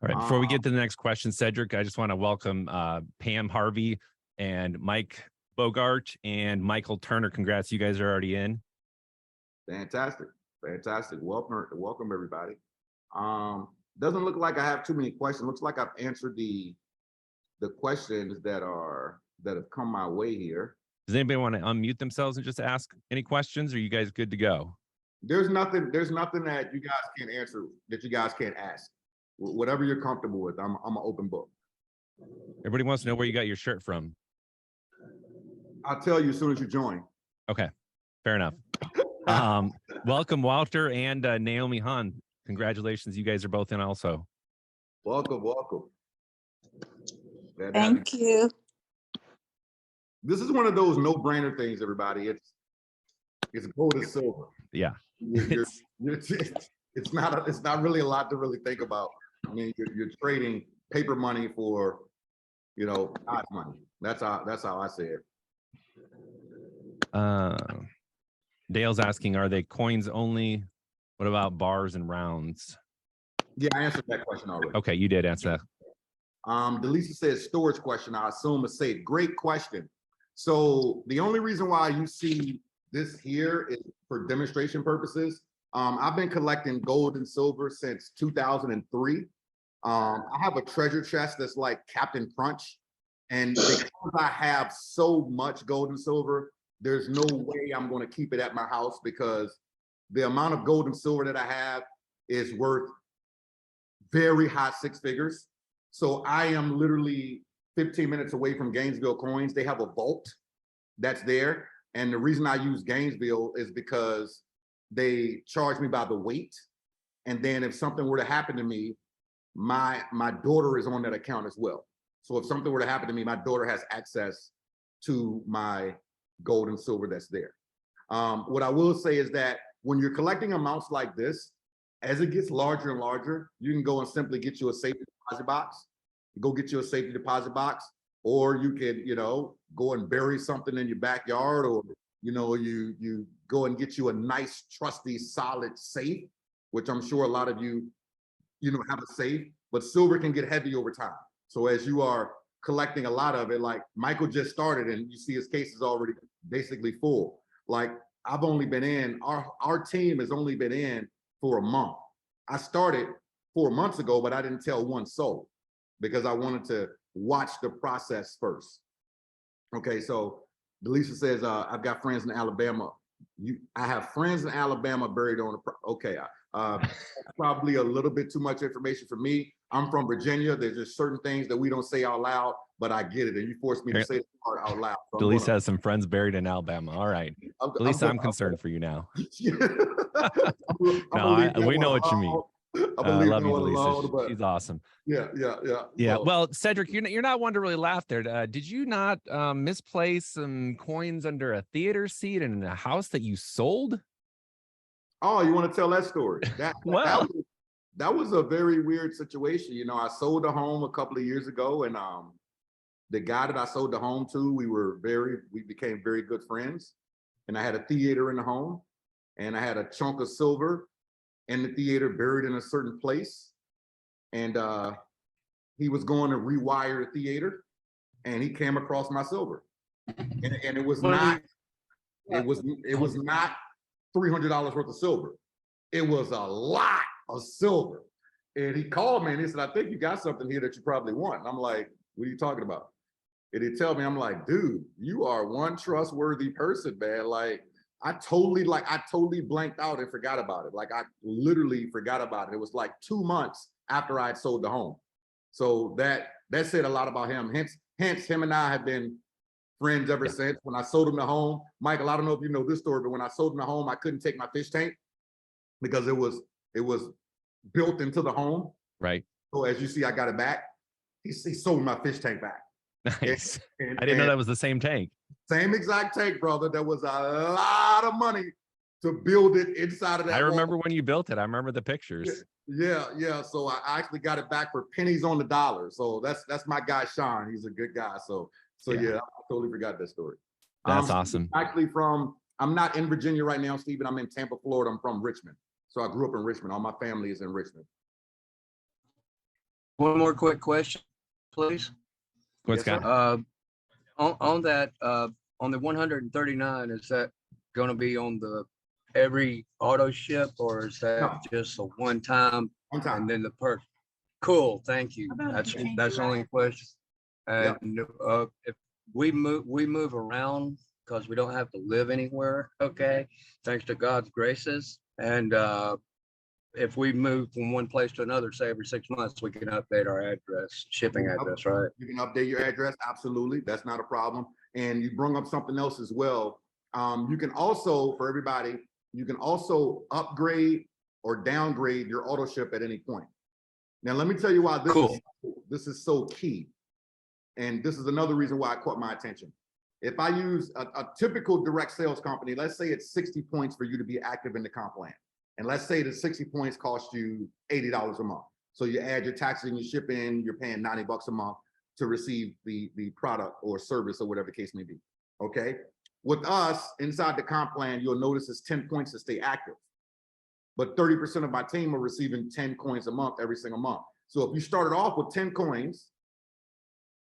All right, before we get to the next question, Cedric, I just want to welcome Pam Harvey and Mike Bogart and Michael Turner. Congrats, you guys are already in. Fantastic. Welcome everybody. Doesn't look like I have too many questions. Looks like I've answered the questions that have come my way here. Does anybody want to unmute themselves and just ask any questions? Or are you guys good to go? There's nothing that you guys can't answer that you guys can't ask. Whatever you're comfortable with, I'm an open book. Everybody wants to know where you got your shirt from. I'll tell you as soon as you join. Okay, fair enough. Welcome, Walter and Naomi Hahn. Congratulations, you guys are both in also. Welcome. Thank you. This is one of those no-brainer things, everybody. It's gold and silver. Yeah. It's not really a lot to really think about. I mean, you're trading paper money for, odds money. That's how I say it. Dale's asking, are they coins only? What about bars and rounds? Yeah, I answered that question already. Okay, you did answer that. Delisa says storage question. I assume a safe. Great question. So the only reason why you see this here is for demonstration purposes. I've been collecting gold and silver since 2003. I have a treasure chest that's like Captain Crunch. And because I have so much gold and silver, there's no way I'm going to keep it at my house because the amount of gold and silver that I have is worth very high six figures. So I am literally 15 minutes away from Gainesville Coins. They have a vault that's there. And the reason I use Gainesville is because they charge me by the weight. And then if something were to happen to me, my daughter is on that account as well. So if something were to happen to me, my daughter has access to my gold and silver that's there. What I will say is that when you're collecting amounts like this, as it gets larger and larger, you can go and simply get you a safety deposit box. Go get you a safety deposit box, or you could, go and bury something in your backyard, or you go and get you a nice, trusty, solid safe, which I'm sure a lot of you, have a safe. But silver can get heavy over time. So as you are collecting a lot of it, like Michael just started, and you see his case is already basically full. Like I've only been in, our team has only been in for a month. I started 4 months ago, but I didn't tell one soul because I wanted to watch the process first. Okay, so Delisa says, I've got friends in Alabama. I have friends in Alabama buried on the, okay. Probably a little bit too much information for me. I'm from Virginia. There's just certain things that we don't say out loud, but I get it. And you forced me to say it out loud. So Delisa has some friends buried in Alabama. All right. Delisa, I'm concerned for you now. No, we know what you mean. I love you, Delisa. She's awesome. Yeah. So, well, Cedric, you're not one to really laugh there. Did you not misplace some coins under a theater seat in a house that you sold? Oh, you want to tell that story? That was a very weird situation. I sold a home a couple of years ago, and the guy that I sold the home to, we became very good friends. And I had a theater in the home, and I had a chunk of silver in the theater buried in a certain place. And he was going to rewire the theater, and he came across my silver. And it was not $300 worth of silver. It was a lot of silver. And he called me and he said, I think you got something here that you probably want. And I'm like, what are you talking about? And he tell me, I'm like, dude, you are one trustworthy person, man. Like, I totally blanked out and forgot about it. Like, I literally forgot about it. It was like 2 months after I had sold the home. So that said a lot about him. Hence him and I have been friends ever since. When I sold him the home, Michael, I don't know if you know this story, but when I sold him the home, I couldn't take my fish tank because it was built into the home. Right. So as you see, I got it back. He sold my fish tank back. Nice. I didn't know that was the same tank. Same exact tank, brother. There was a lot of money to build it inside of that. I remember when you built it. I remember the pictures. Yeah. So I actually got it back for pennies on the dollar. So that's my guy, Sean. He's a good guy. So yeah, I totally forgot that story. That's awesome. Actually I'm not in Virginia right now, Stephen. I'm in Tampa, Florida. I'm from Richmond. So I grew up in Richmond. All my family is in Richmond. One more quick question, please. What's got? On that, on the 139, is that going to be on the every auto ship, or is that just a one time and then the perk? Cool, thank you. That's the only question. And if we move around because we don't have to live anywhere. Okay, thanks to God's graces. And if we move from one place to another, say every 6 months, we can update our address, shipping address, right? You can update your address. Absolutely. That's not a problem. And you bring up something else as well. You can also, for everybody, you can also upgrade or downgrade your auto ship at any point. Now, let me tell you why this is so key. And this is another reason why it caught my attention. If I use a typical direct sales company, let's say it's 60 points for you to be active in the comp plan. And let's say the 60 points cost you $80 a month. So you add your taxes and your shipping, you're paying $90 a month to receive the product or service or whatever the case may be. Okay. With us inside the comp plan, you'll notice it's 10 points to stay active. But 30% of my team are receiving 10 coins a month every single month. So if you started off with 10 coins,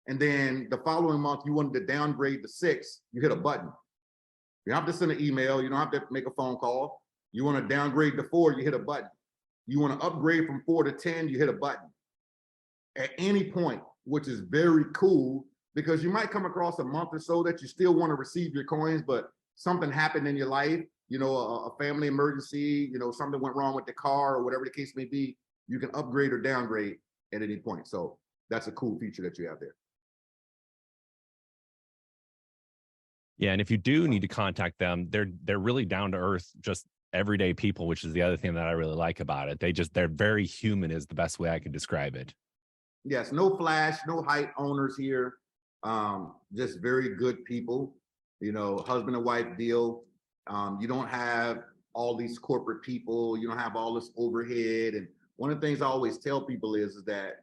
and then the following month you wanted to downgrade to 6, you hit a button. You don't have to send an email, you don't have to make a phone call. You want to downgrade to 4, you hit a button. You want to upgrade from 4 to 10, you hit a button. At any point, which is very cool, because you might come across a month or so that you still want to receive your coins, but something happened in your life, you know, a family emergency, you know, something went wrong with the car or whatever the case may be, you can upgrade or downgrade at any point. So that's a cool feature that you have there. Yeah, and if you do need to contact them, they're really down to earth, just everyday people, which is the other thing that I really like about it. They're very human is the best way I can describe it. Yes, no flash, no hype owners here. Just very good people, you know, husband and wife deal. You don't have all these corporate people, you don't have all this overhead. And one of the things I always tell people is that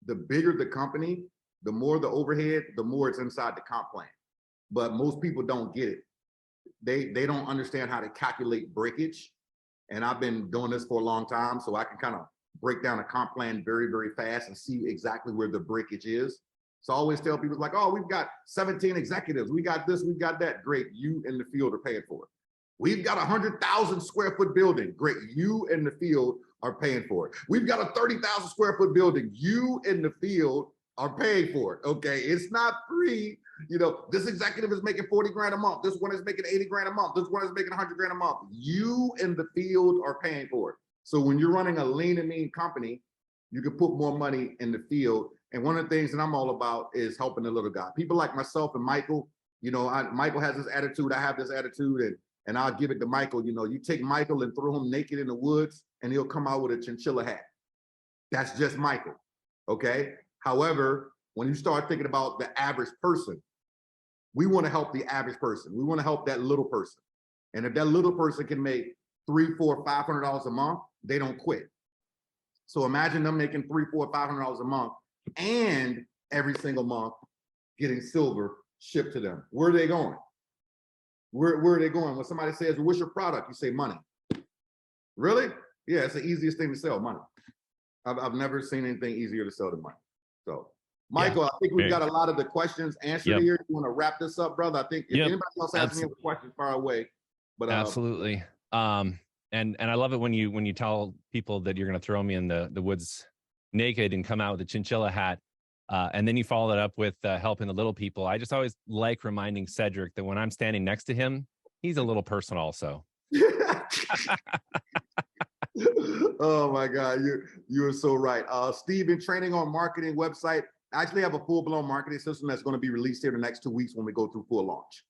the bigger the company, the more the overhead, the more it's inside the comp plan. But most people don't get it. They don't understand how to calculate breakage. And I've been doing this for a long time, so I can kind of break down a comp plan very, very fast and see exactly where the breakage is. So I always tell people like, oh, we've got 17 executives. We got this, we got that. Great, you in the field are paying for it. We've got a 100,000 square foot building. Great, you in the field are paying for it. We've got a 30,000 square foot building. You in the field are paying for it. Okay, it's not free. You know, this executive is making 40 grand a month. This one is making 80 grand a month. This one is making 100 grand a month. You in the field are paying for it. So when you're running a lean and mean company, you can put more money in the field. And one of the things that I'm all about is helping the little guy. People like myself and Michael, you know, Michael has this attitude, I have this attitude, and I'll give it to Michael. You know, you take Michael and throw him naked in the woods and he'll come out with a chinchilla hat. That's just Michael, okay? However, when you start thinking about the average person, we want to help the average person. We want to help that little person. And if that little person can make $300, $400, $500 a month, they don't quit. So imagine them making $300, $400, $500 a month and every single month getting silver shipped to them. Where are they going? Where are they going? When somebody says, well, what's your product? You say money. Really? Yeah, it's the easiest thing to sell, money. I've never seen anything easier to sell than money. So Michael, yeah. I think we've got a lot of the questions answered here. You want to wrap this up, brother? I think if anybody else has any questions, far away. But absolutely. And I love it when you tell people that you're going to throw me in the woods naked and come out with a chinchilla hat, and then you follow that up with helping the little people. I just always like reminding Cedric that when I'm standing next to him, he's a little person also. Oh my God, you're so right. Steven, training on marketing website. I actually have a full-blown marketing system that's going to be released here the next 2 weeks when we go through full launch.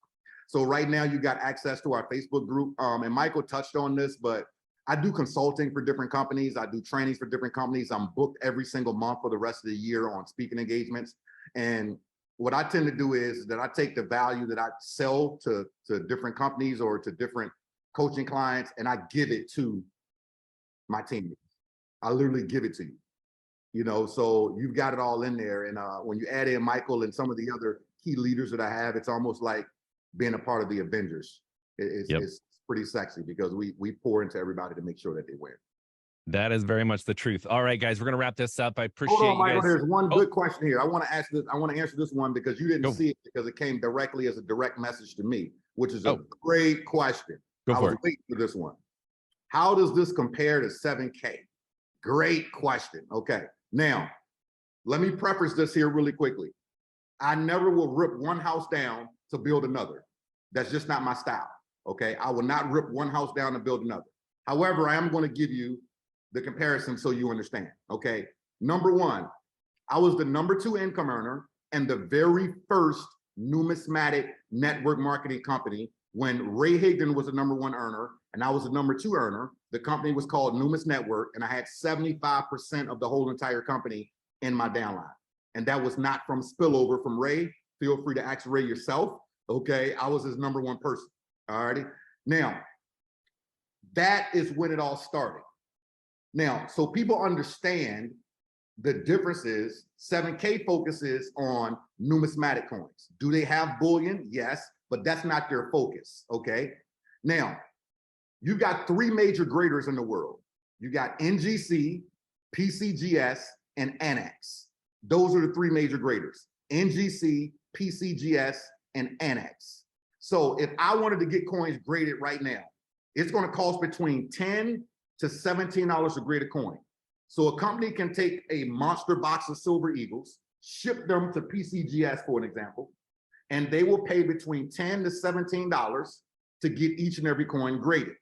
So right now you got access to our Facebook group. And Michael touched on this, but I do consulting for different companies. I do trainings for different companies. I'm booked every single month for the rest of the year on speaking engagements. And what I tend to do is that I take the value that I sell to different companies or to different coaching clients, and I give it to my team. I literally give it to you. You know, so you've got it all in there. And when you add in Michael and some of the other key leaders that I have, it's almost like being a part of the Avengers. It's pretty sexy because we pour into everybody to make sure that they win. That is very much the truth. All right, guys, we're going to wrap this up. I appreciate Hold on, you Michael, guys. there's one good question here. I want to ask this. I want to answer this one because you didn't see it because it came directly as a direct message to me, which is a great question. I was waiting for this one. How does this compare to 7K? Great question. Okay. Now, let me preface this here really quickly. I never will rip one house down to build another. That's just not my style. Okay, I will not rip one house down and build another. However, I am going to give you the comparison so you understand. Okay, number one, I was the number 2 income earner and the very first numismatic network marketing company when Ray Higdon was the number 1 earner and I was the number 2 earner. The company was called Numis Network and I had 75% of the whole entire company in my downline. And that was not from spillover from Ray. Feel free to ask Ray yourself. Okay, I was his number 1 person. All righty. Now, that is when it all started. Now, so people understand the differences. 7K focuses on numismatic coins. Do they have bullion? Yes, but that's not their focus. Okay. Now, you got 3 major graders in the world. You got NGC, PCGS, and NX. Those are the 3 major graders: NGC, PCGS, and NX. So if I wanted to get coins graded right now, it's going to cost between $10 to $17 to grade a coin. So a company can take a monster box of silver eagles, ship them to PCGS, for an example, and they will pay between $10 to $17 to get each and every coin graded.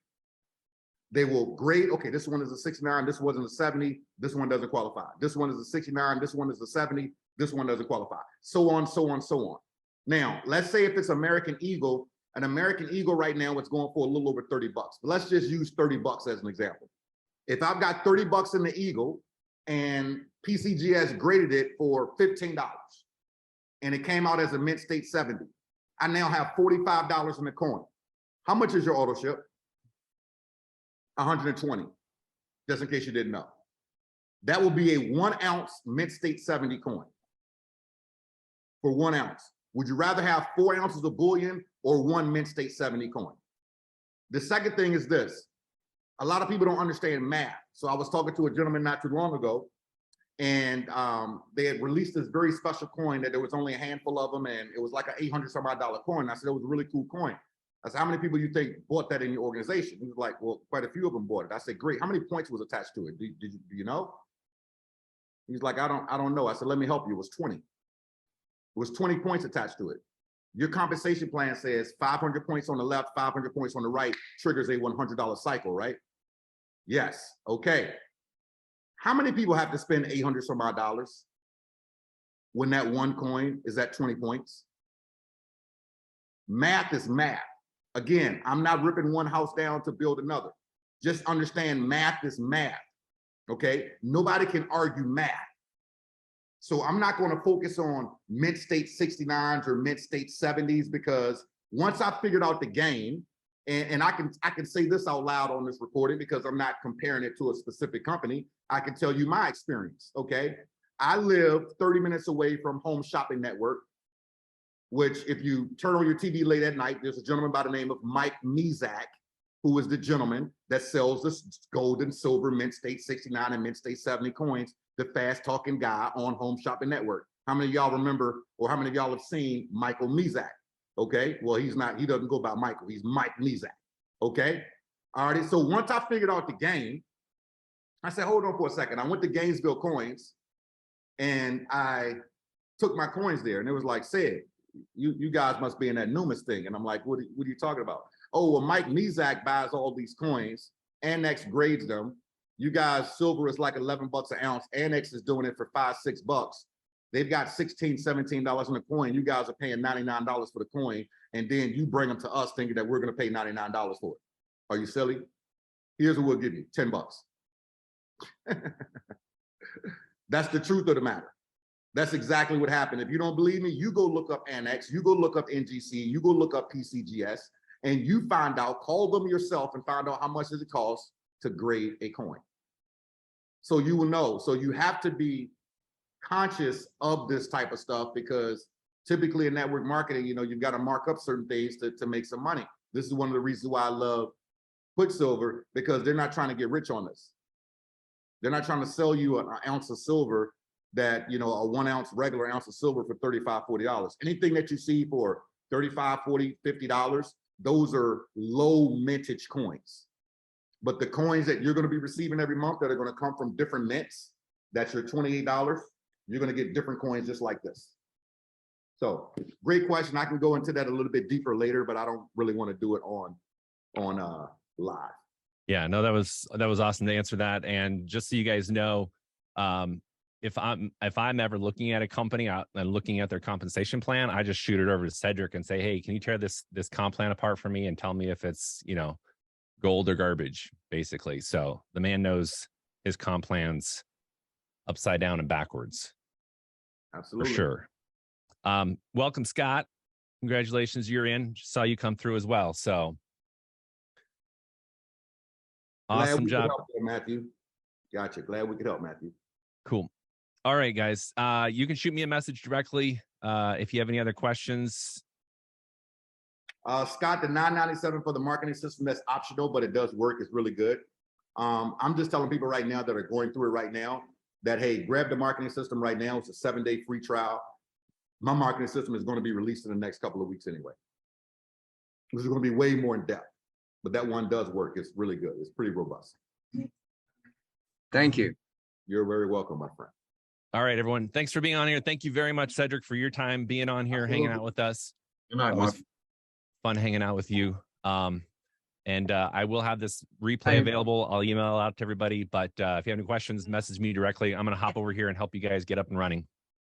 They will grade, okay, this one is a 69, this wasn't a 70, this one doesn't qualify. This one is a 69, this one is a 70, this one doesn't qualify. So on, so on, so on. Now, let's say if it's American Eagle, an American Eagle right now, it's going for a little over 30 bucks. But let's just use 30 bucks as an example. If I've got 30 bucks in the Eagle and PCGS graded it for $15 and it came out as a mint state 70, I now have $45 in the coin. How much is your auto ship? 120, just in case you didn't know. That will be a 1 ounce mint state 70 coin for 1 ounce. Would you rather have 4 ounces of bullion or 1 mint state 70 coin? The second thing is this. A lot of people don't understand math. So I was talking to a gentleman not too long ago, and they had released this very special coin that there was only a handful of them, and it was like an $800-some-odd coin. I said, it was a really cool coin. I said, how many people you think bought that in your organization? He was like, well, quite a few of them bought it. I said, great. How many points was attached to it? Do you know? He's like, I don't know. I said, let me help you. It was 20. It was 20 points attached to it. Your compensation plan says 500 points on the left, 500 points on the right, triggers a $100 cycle, right? Yes. Okay. How many people have to spend $800-some-odd when that one coin is at 20 points? Math is math. Again, I'm not ripping one house down to build another. Just understand math is math. Okay? Nobody can argue math. So I'm not going to focus on mint state 69s or mint state 70s, because once I figured out the game, and I can say this out loud on this recording because I'm not comparing it to a specific company. I can tell you my experience, okay? I live 30 minutes away from Home Shopping Network, which if you turn on your TV late at night, there's a gentleman by the name of Mike Mezak, who is the gentleman that sells this gold and silver mint state 69 and mint state 70 coins, the fast talking guy on Home Shopping Network. How many of y'all remember, or how many of y'all have seen Michael Mezak? Okay, well, he doesn't go by Michael, he's Mike Mezak. Okay, all right, so once I figured out the game, I said, hold on for a second. I went to Gainesville Coins and I took my coins there, and it was like, Ced, you guys must be in that Numis thing. And I'm like, what are you talking about? Oh, well, Mike Mezak buys all these coins, Annex grades them. You guys, silver is like 11 bucks an ounce. Annex is doing it for $5, $6. They've got $16, $17 on the coin. You guys are paying $99 for the coin, and then you bring them to us thinking that we're going to pay $99 for it. Are you silly? Here's what we'll give you, 10 bucks. That's the truth of the matter. That's exactly what happened. If you don't believe me, you go look up Annex, you go look up NGC, you go look up PCGS, and you find out, call them yourself and find out how much does it cost to grade a coin. So you will know. So you have to be conscious of this type of stuff, because typically in network marketing, you know, you've got to mark up certain things to make some money. This is one of the reasons why I love Quicksilver, because they're not trying to get rich on this. They're not trying to sell you an ounce of silver that, you know, a 1 ounce regular ounce of silver for $35, $40. Anything that you see for $35, $40, $50, those are low mintage coins. But the coins that you're going to be receiving every month that are going to come from different mints, that's your $28, you're going to get different coins just like this. So great question. I can go into that a little bit deeper later, but I don't really want to do it on live. Yeah, no, that was awesome to answer that. And just so you guys know, if I'm ever looking at a company and looking at their compensation plan, I just shoot it over to Cedric and say, hey, can you tear this comp plan apart for me and tell me if it's, you know, gold or garbage, basically. So the man knows his comp plans upside down and backwards. Absolutely. For sure. Welcome, Scott. Congratulations, you're in. Just saw you come through as well. So awesome job, Matthew. Gotcha. Glad we could help, Matthew. Cool. All right, guys. You can shoot me a message directly if you have any other questions. Scott, the $9.97 for the marketing system, that's optional, but it does work. It's really good. I'm just telling people right now that are going through it right now that, hey, grab the marketing system right now. It's a 7-day free trial. My marketing system is going to be released in the next couple of weeks anyway. This is going to be way more in depth, but that one does work. It's really good. It's pretty robust. Thank you. You're very welcome, my friend. All right, everyone. Thanks for being on here. Thank you very much, Cedric, for your time being on here, hanging out with us. Good night, Mark. Fun hanging out with you. And I will have this replay available. I'll email it out to everybody. But if you have any questions, message me directly. I'm going to hop over here and help you guys get up and running.